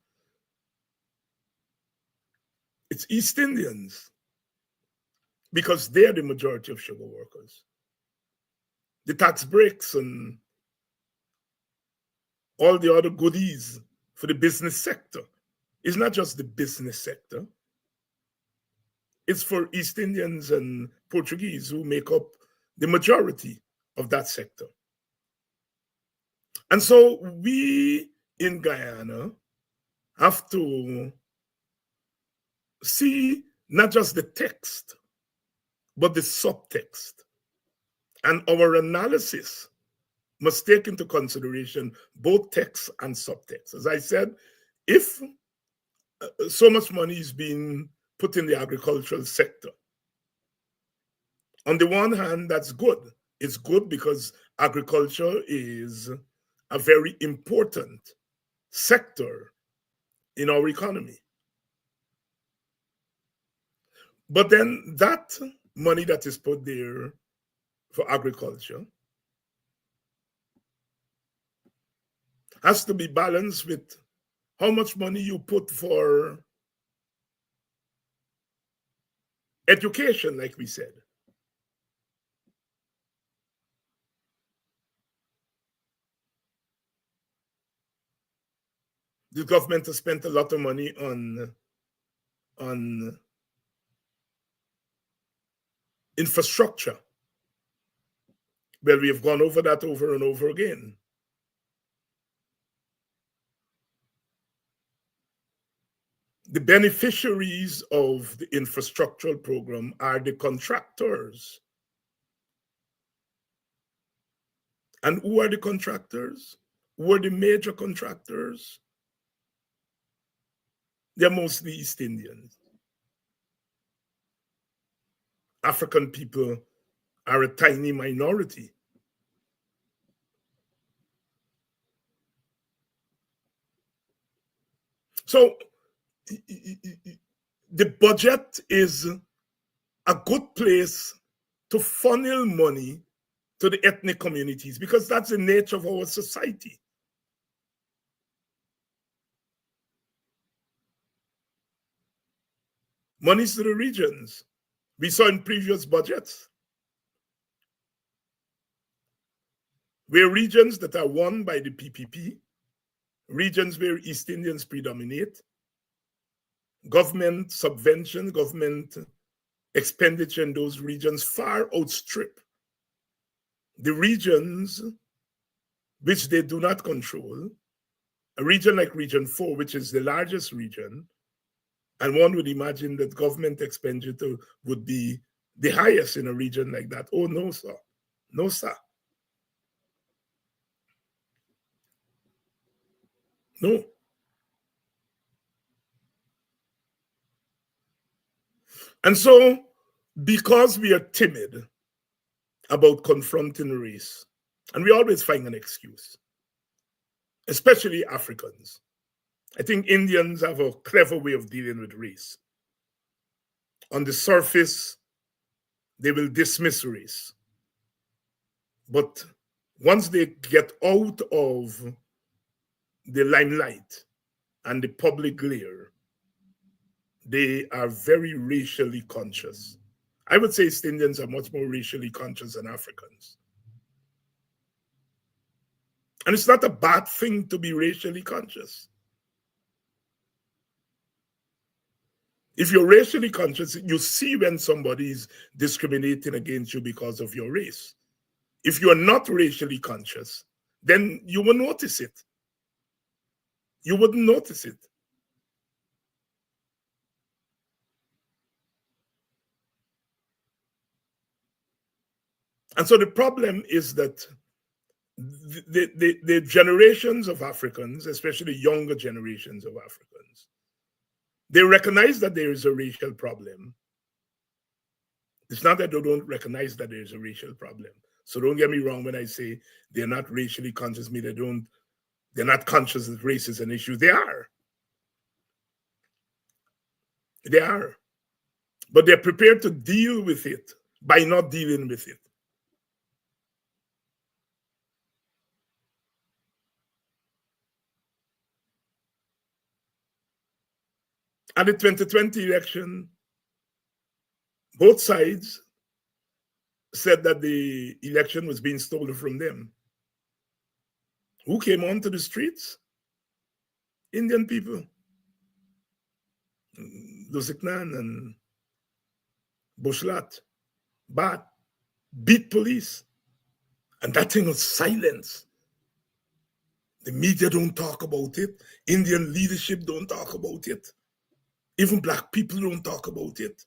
it's East Indians, because they're the majority of sugar workers. The tax breaks and all the other goodies for the business sector. It's not just the business sector. It's for East Indians and Portuguese who make up the majority of that sector. And so we in Guyana have to see not just the text, but the subtext. And our analysis must take into consideration both text and subtext. As I said, if so much money is being put in the agricultural sector, on the one hand, that's good. It's good because agriculture is a very important sector in our economy. But then that money that is put there for agriculture has to be balanced with how much money you put for education, like we said. The government has spent a lot of money on infrastructure. Well, we have gone over that over and over again. The beneficiaries of the infrastructural program are the contractors. And who are the contractors? Who are the major contractors? They're mostly East Indians. African people are a tiny minority. So the budget is a good place to funnel money to the ethnic communities, because that's the nature of our society. Monies to the regions. We saw in previous budgets where regions that are won by the PPP, regions where East Indians predominate, government subvention, government expenditure in those regions far outstrip the regions which they do not control. A region like Region 4, which is the largest region, and one would imagine that government expenditure would be the highest in a region like that. Oh, no, sir. No, sir. No. And so, because we are timid about confronting race. And we always find an excuse, especially Africans. I think Indians have a clever way of dealing with race. On the surface, they will dismiss race. But once they get out of the limelight and the public glare, they are very racially conscious. I would say East Indians are much more racially conscious than Africans. And it's not a bad thing to be racially conscious. If you're racially conscious, you see when somebody is discriminating against you because of your race. If you are not racially conscious, then you will notice it. You wouldn't notice it. And so the problem is that the generations of Africans, especially younger generations of Africans, they recognize that there is a racial problem. It's not that they don't recognize that there is a racial problem. So don't get me wrong when I say they're not racially conscious, they're not conscious that race is an issue. They are. They are. But they're prepared to deal with it by not dealing with it. At the 2020 election, both sides said that the election was being stolen from them. Who came onto the streets? Indian people. Lusiknan and Bushlat, Bat, beat police. And that thing was silence. The media don't talk about it. Indian leadership don't talk about it. Even black people don't talk about it.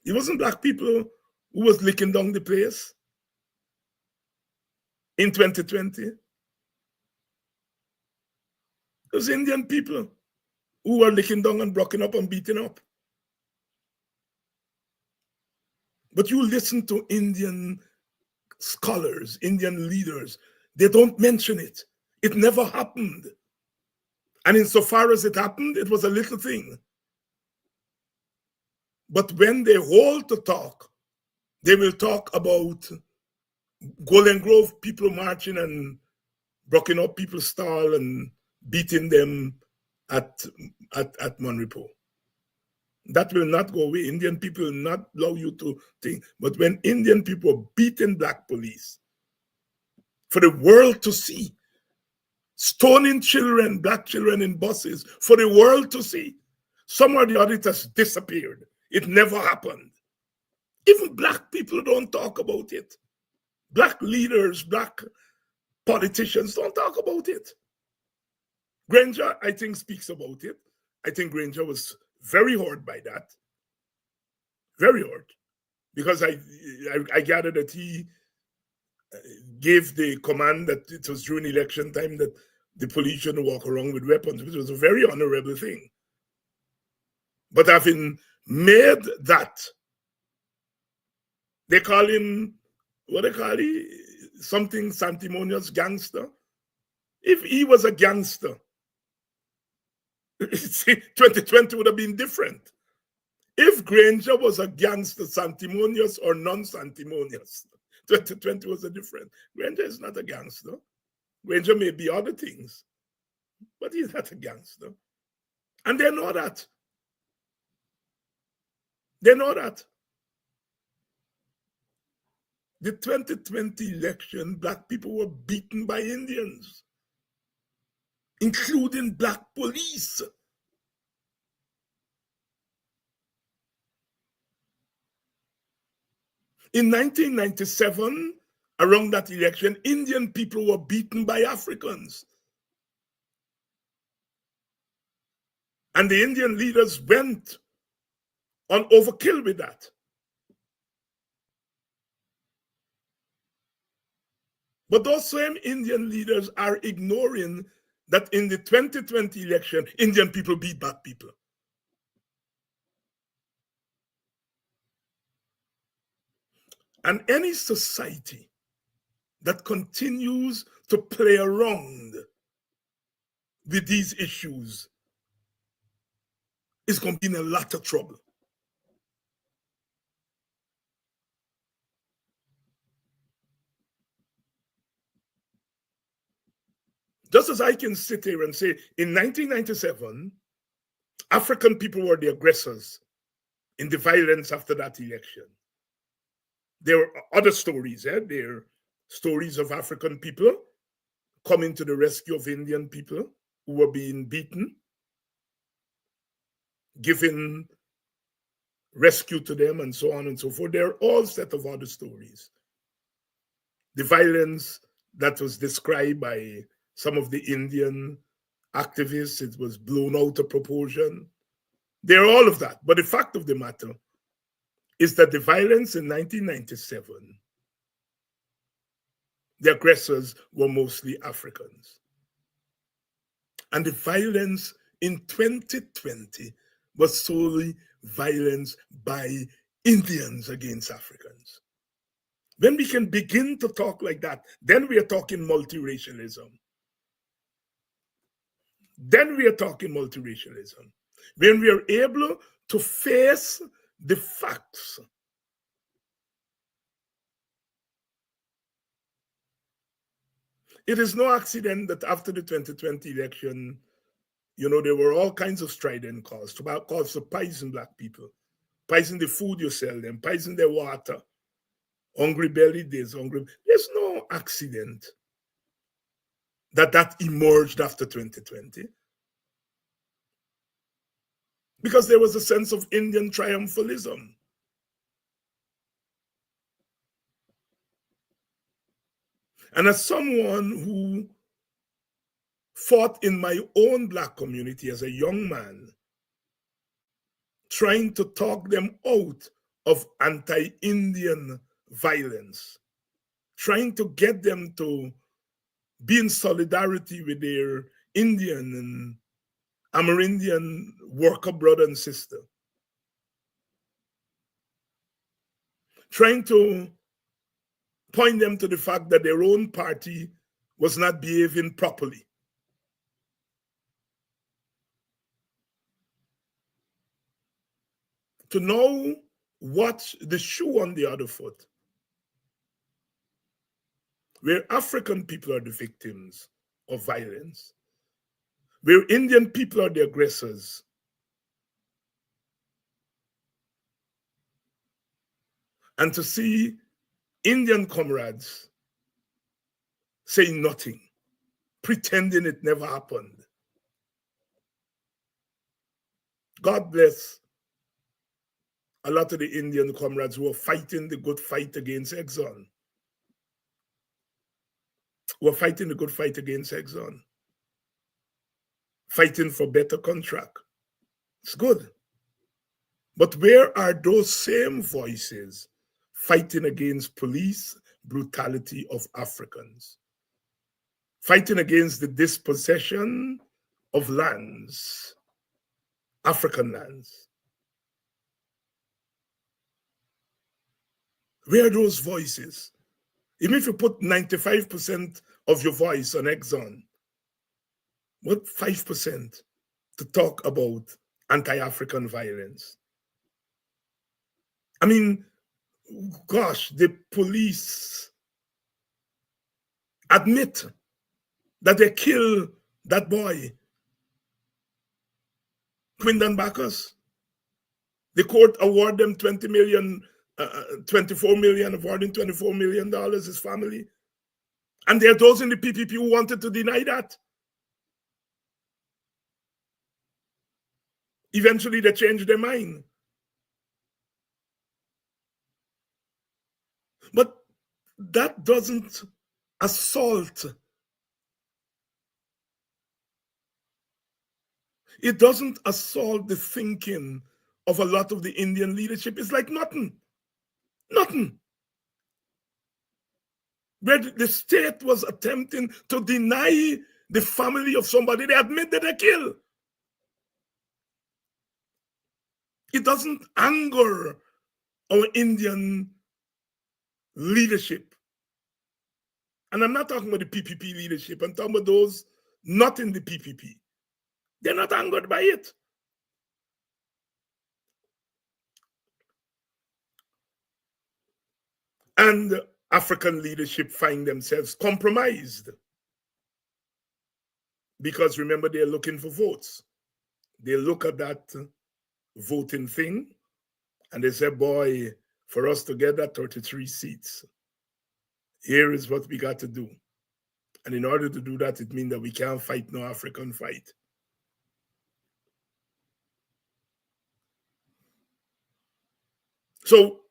It wasn't black people who was licking down the place in 2020. It was Indian people who were licking down and blocking up and beating up. But you listen to Indian scholars, Indian leaders, they don't mention it. It never happened. And insofar as it happened, it was a little thing. But when they hold to talk, they will talk about Golden Grove people marching and blocking up people's stall and beating them at Monrepo. That will not go away. Indian people will not allow you to think. But when Indian people are beating black police for the world to see, stoning children, black children in buses for the world to see, somewhere the other it has disappeared. It never happened. Even black people don't talk about it. Black leaders, black politicians don't talk about it. Granger, I think, speaks about it. I think Granger was very hurt by that. Very hurt. Because I gathered that he gave the command that it was during election time that the police shouldn't walk around with weapons, which was a very honorable thing. But having made that, they call him, what they call him, something sanctimonious gangster. If he was a gangster, 2020 would have been different. If Granger was a gangster, sanctimonious or non-sanctimonious, 2020 was a different. Granger is not a gangster. Granger may be other things, but he's not a gangster. And they know that. They know that. The 2020 election, black people were beaten by Indians, including black police. In 1997, around that election, Indian people were beaten by Africans. And the Indian leaders went on overkill with that. But those same Indian leaders are ignoring that in the 2020 election, Indian people beat black people. And any society that continues to play around with these issues is going to be in a lot of trouble. Just as I can sit here and say, in 1997, African people were the aggressors in the violence after that election. There were other stories. There are stories of African people coming to the rescue of Indian people who were being beaten, giving rescue to them, and so on and so forth. There are all set of other stories. The violence that was described by some of the Indian activists, it was blown out of proportion. There are all of that. But the fact of the matter is that the violence in 1997, the aggressors were mostly Africans. And the violence in 2020 was solely violence by Indians against Africans. When we can begin to talk like that, then we are talking multiracialism. Then we are talking multiracialism. When we are able to face the facts. It is no accident that after the 2020 election, there were all kinds of strident calls to poison Black people, poison the food you sell them, poison their water, hungry belly days, hungry. There's no accident that emerged after 2020. Because there was a sense of Indian triumphalism. And as someone who fought in my own Black community as a young man, trying to talk them out of anti-Indian violence, trying to get them to be in solidarity with their Indian and Amerindian worker brother and sister, trying to point them to the fact that their own party was not behaving properly. To now watch the shoe on the other foot, where African people are the victims of violence, where Indian people are the aggressors, and to see Indian comrades saying nothing, pretending it never happened. God bless a lot of the Indian comrades who are fighting the good fight against Exxon. Who are fighting the good fight against Exxon. Fighting for better contract. It's good. But where are those same voices fighting against police brutality of Africans? Fighting against the dispossession of lands, African lands. Where are those voices? Even if you put 95% of your voice on Exxon, what 5% to talk about anti-African violence? I mean, gosh, the police admit that they killed that boy, Quindan Bacchus. The court awarded them 24 million, awarding $24 million, his family. And there are those in the PPP who wanted to deny that. Eventually, they changed their mind. But that doesn't assault. It doesn't assault the thinking of a lot of the Indian leadership. It's like nothing. Nothing. Where the state was attempting to deny the family of somebody they admit that they killed. It doesn't anger our Indian leadership, and I'm not talking about the PPP leadership, I'm talking about those not in the PPP. They're not angered by it. And African leadership find themselves compromised. Because remember, they're looking for votes. They look at that voting thing and they say, boy, for us to get that 33 seats, here is what we got to do. And in order to do that, it means that we can't fight no African fight. So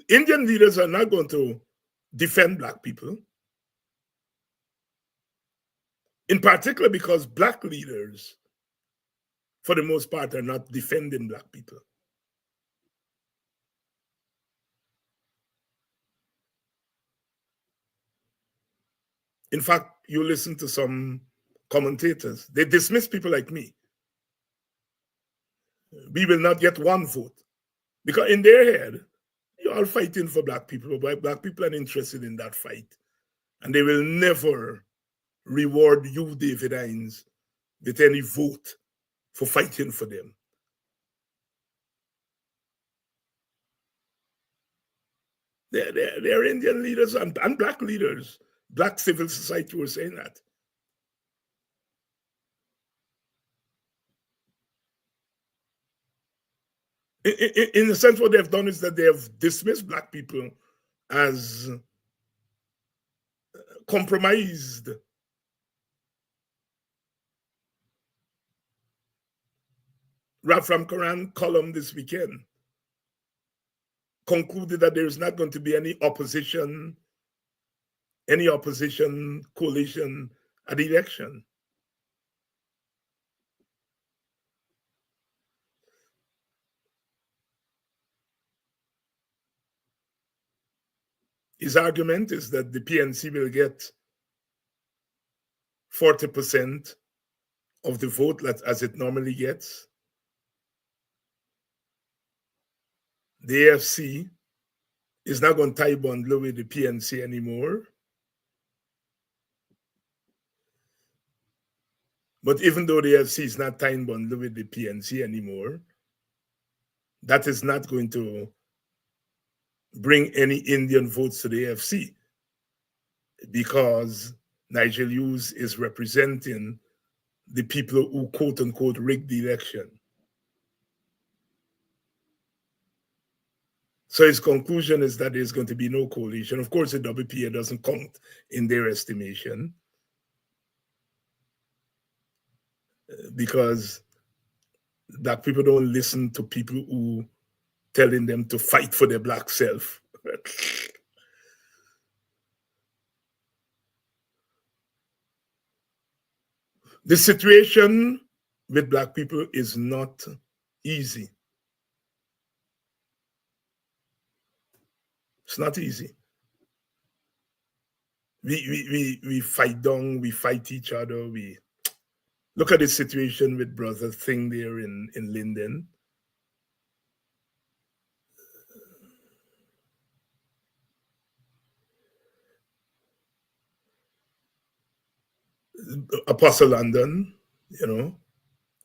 Indian leaders are not going to defend Black people, in particular because Black leaders, for the most part, are not defending Black people. In fact, you listen to some commentators, they dismiss people like me. We will not get one vote. Because in their head, you're all fighting for Black people, but Black people are interested in that fight. And they will never reward you, David Hines, with any vote for fighting for them. They're Indian leaders and Black leaders. Black civil society were saying that. In the sense, what they've done is that they have dismissed Black people as compromised. Rafram Quran column this weekend concluded that there is not going to be any opposition coalition at the election. His argument is that the PNC will get 40% of the vote as it normally gets. The AFC is not going to tie bundle with the PNC anymore. But even though the AFC is not tying bundle with the PNC anymore, that is not going to bring any Indian votes to the AFC, because Nigel Hughes is representing the people who quote unquote rigged the election. So his conclusion is that there's going to be no coalition. Of course, the WPA doesn't count in their estimation, because Black people don't listen to people who telling them to fight for their Black self. The situation with Black people is not easy. It's not easy. We fight down, we fight each other. We look at the situation with Brother Thing there in Linden. Apostle London,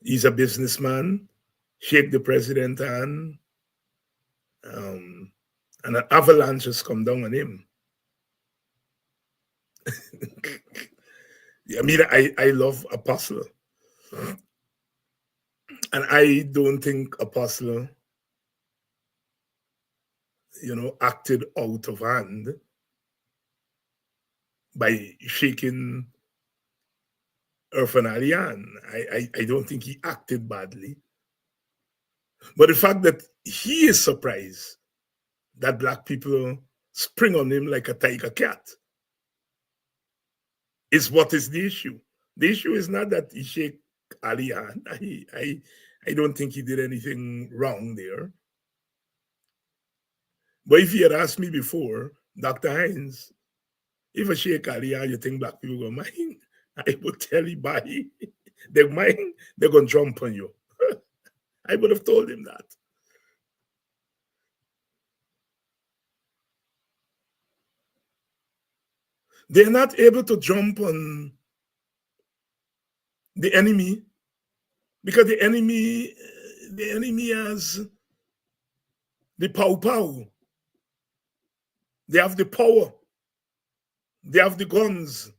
he's a businessman, shake the president hand, and an avalanche has come down on him. I mean, I love Apostle. And I don't think Apostle, acted out of hand by shaking Irfan Ali hand. I don't think he acted badly. But the fact that he is surprised that Black people spring on him like a tiger cat is what is the issue. The issue is not that he shake Ali hand. I don't think he did anything wrong there. But if he had asked me before, Dr. Hines, if I shake Ali hand, you think Black people go mind? I would tell you, bye. They're mind, they're going to jump on you. I would have told him that. They're not able to jump on the enemy because the enemy has the pow. They have the power. They have the guns.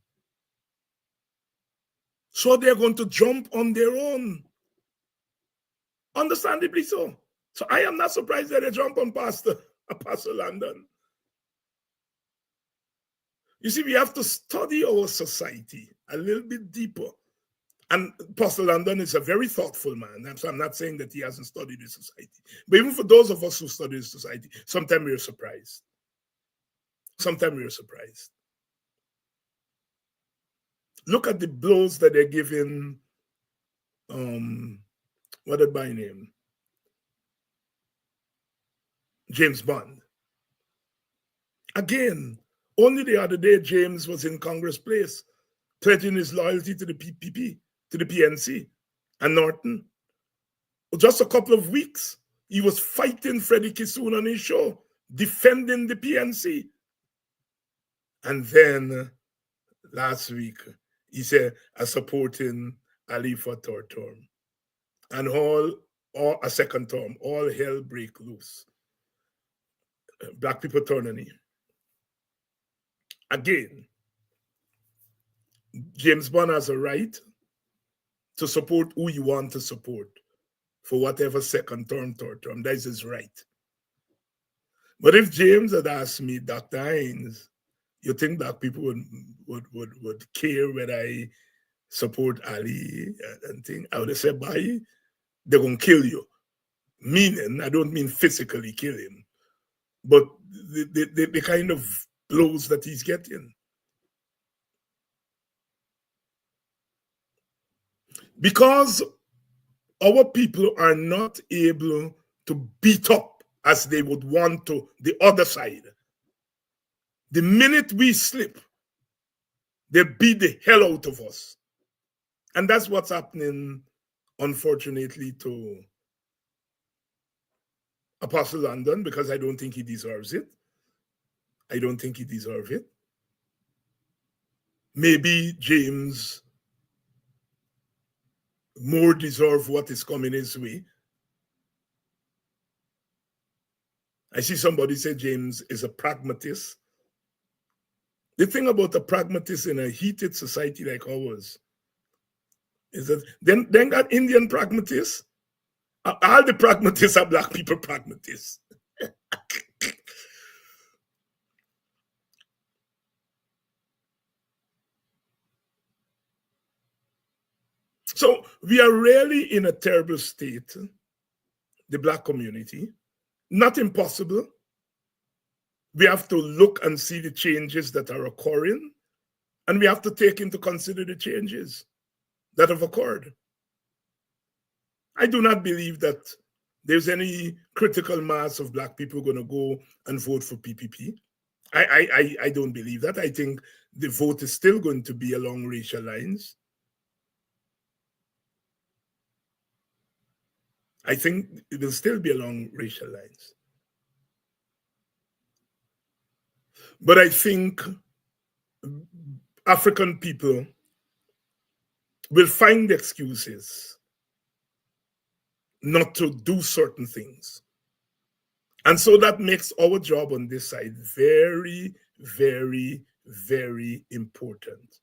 So they're going to jump on their own. Understandably so. So I am not surprised that they jump on Pastor Landon. You see, we have to study our society a little bit deeper. And Pastor Landon is a very thoughtful man. So I'm not saying that he hasn't studied the society. But even for those of us who study the society, sometimes we're surprised. Sometimes we're surprised. Look at the blows that they're giving, what did my name? James Bond. Again, only the other day, James was in Congress Place, pledging his loyalty to the PPP, to the PNC, and Norton. Just a couple of weeks, he was fighting Freddie Kissoon on his show, defending the PNC. And then last week, he said, "I'm supporting Ali for third term." And all a second term, all hell break loose. Black people turn on him. Again, James Bond has a right to support who you want to support for whatever second term, third term. That is his right. But if James had asked me, Dr. Hines, you think that people would care whether I support Ali and thing? I would have said, bye, they're going to kill you. Meaning, I don't mean physically kill him, but the kind of blows that he's getting. Because our people are not able to beat up as they would want to the other side. The minute we slip, they beat the hell out of us. And that's what's happening, unfortunately, to Apostle Landon, because I don't think he deserves it. I don't think he deserves it. Maybe James more deserve what is coming his way. I see somebody say James is a pragmatist. The thing about a pragmatist in a heated society like ours is that then got Indian pragmatists. All the pragmatists are Black people pragmatists. So we are really in a terrible state, the Black community. Not impossible. We have to look and see the changes that are occurring, and we have to take into consider the changes that have occurred. I do not believe that there's any critical mass of Black people going to go and vote for PPP. I don't believe that. I think the vote is still going to be along racial lines. I think it will still be along racial lines. But I think African people will find excuses not to do certain things. And so that makes our job on this side very, very, very important.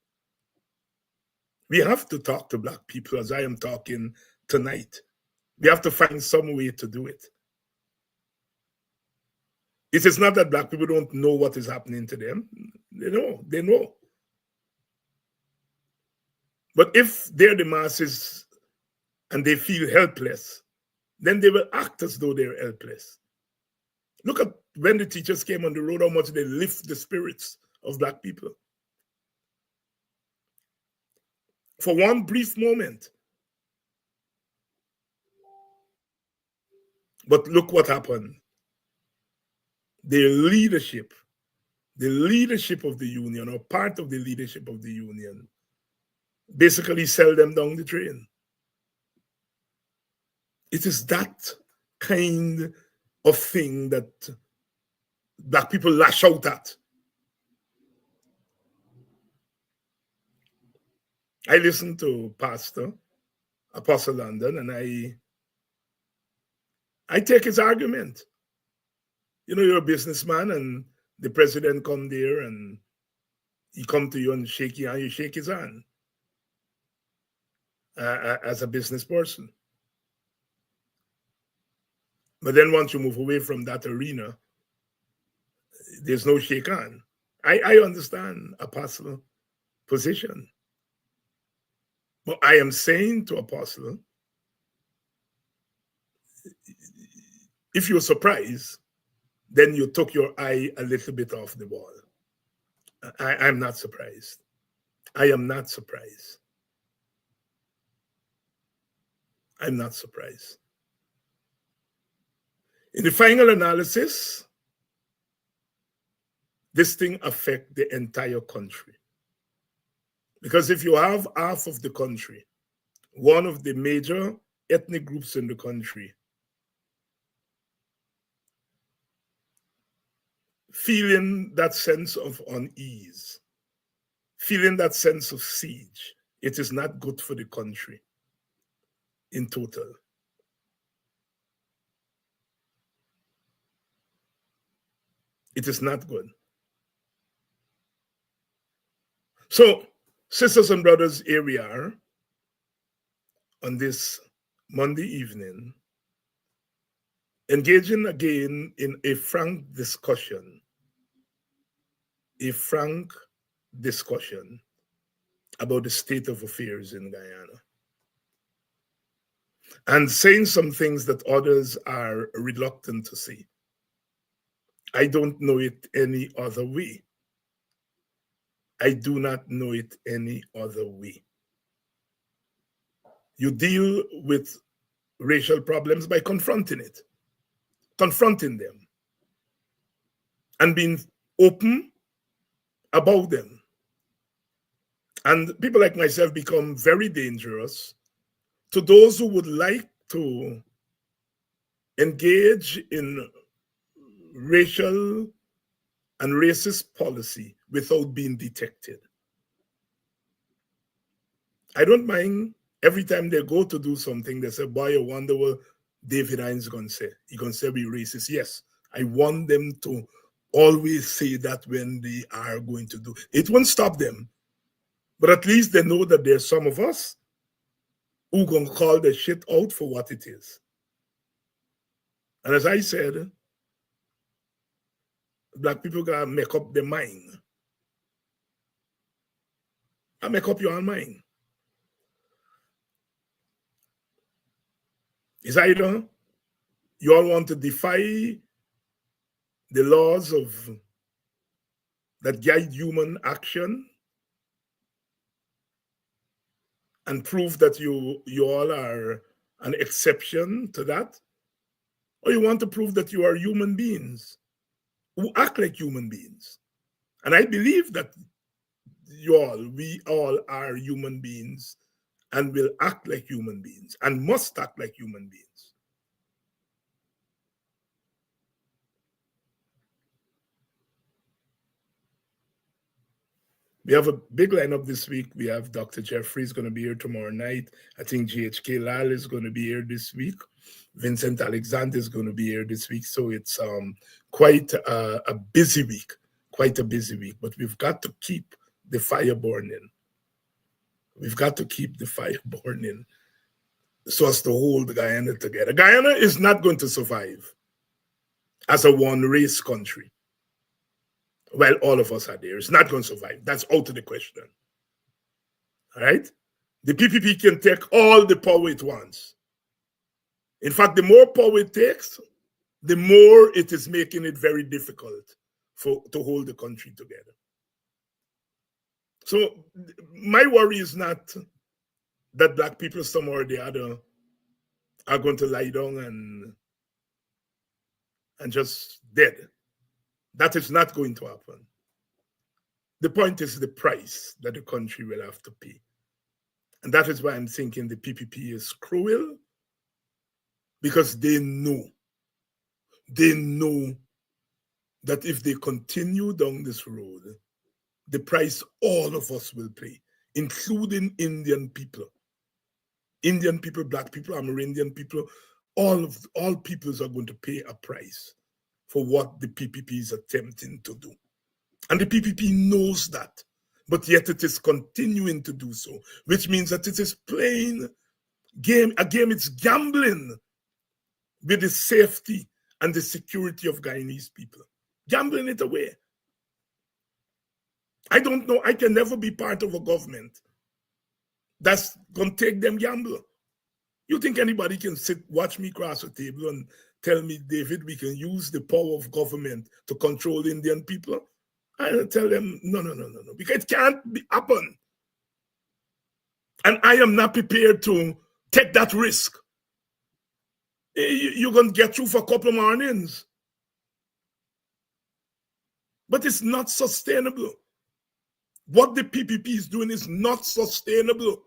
We have to talk to Black people as I am talking tonight. We have to find some way to do it. It is not that Black people don't know what is happening to them. They know. But if they're the masses and they feel helpless, then they will act as though they're helpless. Look at when the teachers came on the road, how much they lift the spirits of Black people. For one brief moment. But look what happened. Their leadership, the leadership of the union, or part of the leadership of the union, basically sell them down the drain. It is that kind of thing that Black people lash out at. I listened to Pastor Apostle London, and I take his argument. You know, you're a businessman, and the president come there, and he come to you and shake your hand, you shake his hand as a business person. But then once you move away from that arena, there's no shake hand. I understand Apostle position. But I am saying to Apostle, if you're surprised, then you took your eye a little bit off the ball. I'm not surprised. I am not surprised. I'm not surprised. In the final analysis, this thing affects the entire country. Because if you have half of the country, one of the major ethnic groups in the country, feeling that sense of unease, feeling that sense of siege, it is not good for the country in total. It is not good. So, sisters and brothers, here we are on this Monday evening, engaging again in a frank discussion about the state of affairs in Guyana, and saying some things that others are reluctant to say. I don't know it any other way. I do not know it any other way. You deal with racial problems by confronting them, and being open about them. And people like myself become very dangerous to those who would like to engage in racial and racist policy without being detected. I don't mind every time they go to do something, they say, boy, I wonder what David Hines going to say. He's going to say we're racist. Yes, I want them to always say that when they are going to do. It won't stop them. But at least they know that there's some of us who going to call the shit out for what it is. And as I said, Black people got to make up their mind. I make up your own mind. It's either you all want to defy the laws of that guide human action and prove that you all are an exception to that, or you want to prove that you are human beings who act like human beings. And I believe that we all are human beings and will act like human beings and must act like human beings. We have a big lineup this week. We have Dr. Jeffrey is going to be here tomorrow night. I think GHK Lal is going to be here this week. Vincent Alexander is going to be here this week. So it's quite a busy week, But we've got to keep the fire burning. We've got to keep the fire burning so as to hold Guyana together. Guyana is not going to survive as a one-race country. Well, all of us are there. It's not going to survive. That's out of the question. All right? The PPP can take all the power it wants. In fact, the more power it takes, the more it is making it very difficult to hold the country together. So my worry is not that Black people somehow or the other are going to lie down and just dead. That is not going to happen. The point is the price that the country will have to pay. And that is why I'm thinking the PPP is cruel, because they know that if they continue down this road, the price all of us will pay including Indian people. Indian people, black people, Amerindian people, all peoples are going to pay a price for what the PPP is attempting to do. And the PPP knows that, but yet it is continuing to do so, which means that it is playing a game, it's gambling with the safety and the security of Guyanese people, gambling it away. I don't know, I can never be part of a government that's going to take them gamble. You think anybody can watch me cross a table and tell me, David, we can use the power of government to control Indian people? I'll tell them, no, because it can't happen. And I am not prepared to take that risk. You're going to get through for a couple of mornings. But it's not sustainable. What the PPP is doing is not sustainable.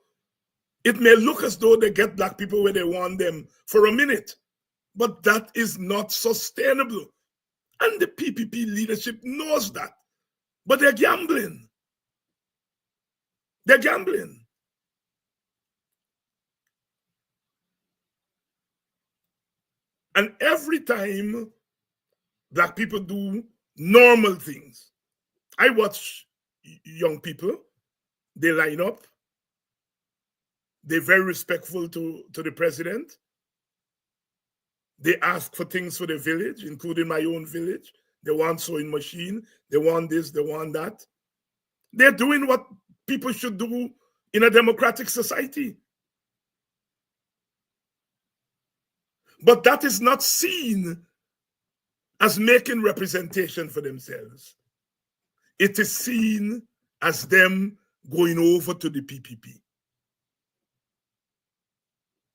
It may look as though they get black people where they want them for a minute, but that is not sustainable. And the PPP leadership knows that, but they're gambling. They're gambling. And every time black people do normal things, I watch young people, they line up, they're very respectful to the president. They ask for things for the village, including my own village. They want sewing machine, they want this, they want that. They're doing what people should do in a democratic society. But that is not seen as making representation for themselves. It is seen as them going over to the PPP.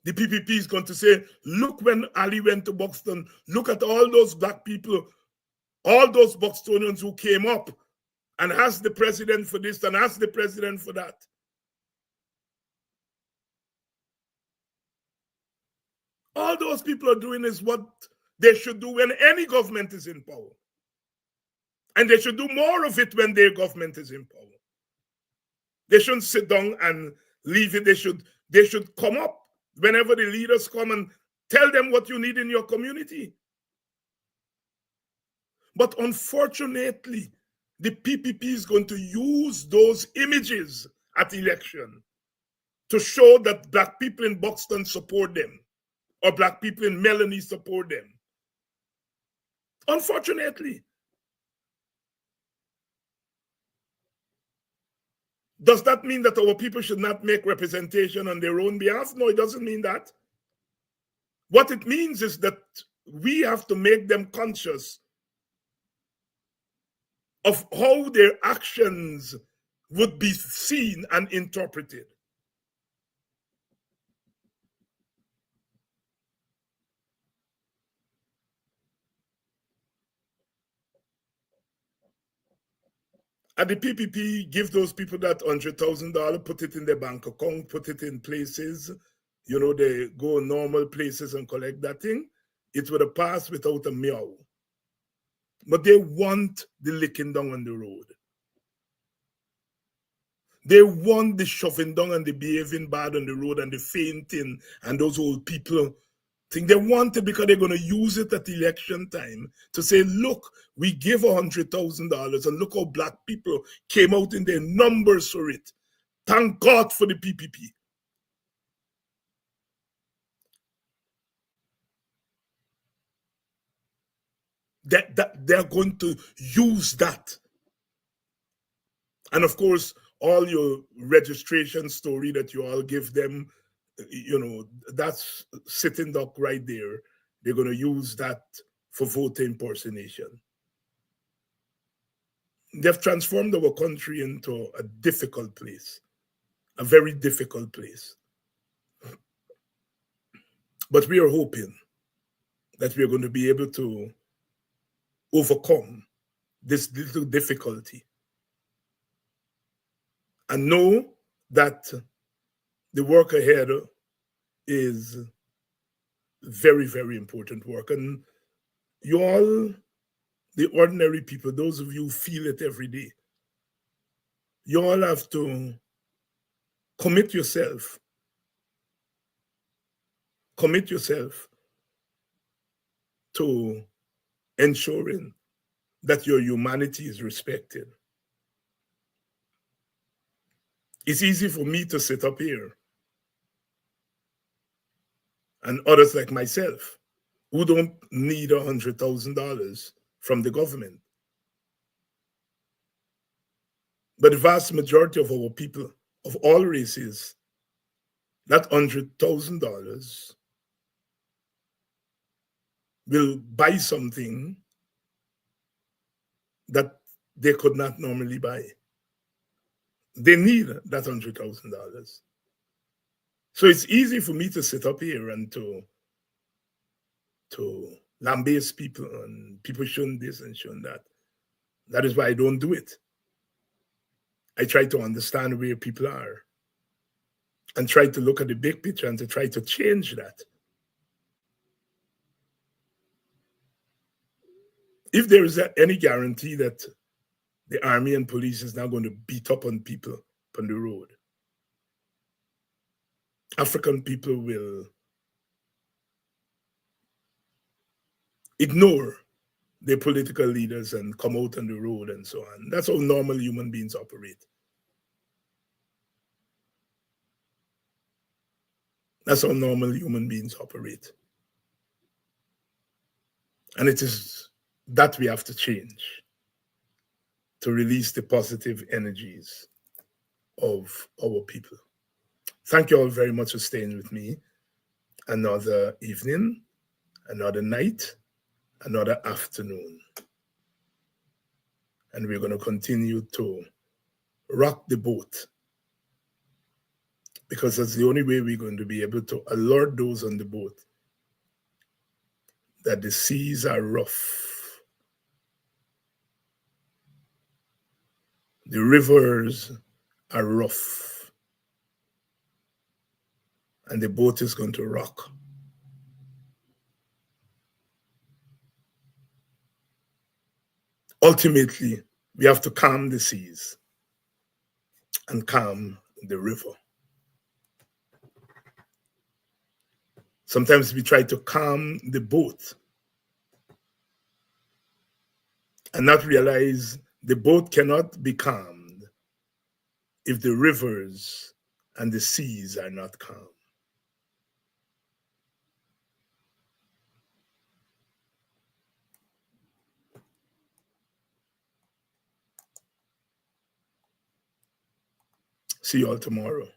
The PPP is going to say, look, when Ali went to Buxton, look at all those black people, all those Buxtonians who came up and asked the president for this and asked the president for that. All those people are doing is what they should do when any government is in power. And they should do more of it when their government is in power. They shouldn't sit down and leave it. They should come up whenever the leaders come and tell them what you need in your community. But unfortunately, the PPP is going to use those images at election to show that black people in Buxton support them, or black people in Melanie support them. Unfortunately. Does that mean that our people should not make representation on their own behalf? No, it doesn't mean that. What it means is that we have to make them conscious of how their actions would be seen and interpreted. And the PPP give those people that $100,000, put it in their bank account, put it in places, you know, they go normal places and collect that thing. It would have passed without a meow. But they want the licking down on the road. They want the shoving down and the behaving bad on the road and the fainting and those old people think they want it because they're going to use it at election time to say, look, we give $100,000 and look how black people came out in their numbers for it. Thank God for the PPP. That they're going to use that. And of course, all your registration story that you all give them, you know, that's sitting duck right there. They're going to use that for voter impersonation. They've transformed our country into a difficult place, a very difficult place. But we are hoping that we are going to be able to overcome this little difficulty and know that the work ahead is very, very important work. And you all, the ordinary people, those of you who feel it every day, you all have to Commit yourself. Commit yourself to ensuring that your humanity is respected. It's easy for me to sit up here and others like myself who don't need $100,000 from the government. But the vast majority of our people of all races, that $100,000 will buy something that they could not normally buy. They need that $100,000. So it's easy for me to sit up here and to lambaste people and people shouldn't this and shouldn't that. That is why I don't do it. I try to understand where people are and try to look at the big picture and to try to change that. If there is any guarantee that the army and police is now going to beat up on people on the road, African people will ignore their political leaders and come out on the road and so on. That's how normal human beings operate. That's how normal human beings operate. And it is that we have to change to release the positive energies of our people. Thank you all very much for staying with me. Another evening, another night, another afternoon. And we're going to continue to rock the boat, because that's the only way we're going to be able to alert those on the boat that the seas are rough, the rivers are rough, and the boat is going to rock. Ultimately, we have to calm the seas and calm the river. Sometimes we try to calm the boat and not realize the boat cannot be calmed if the rivers and the seas are not calm. See you all tomorrow.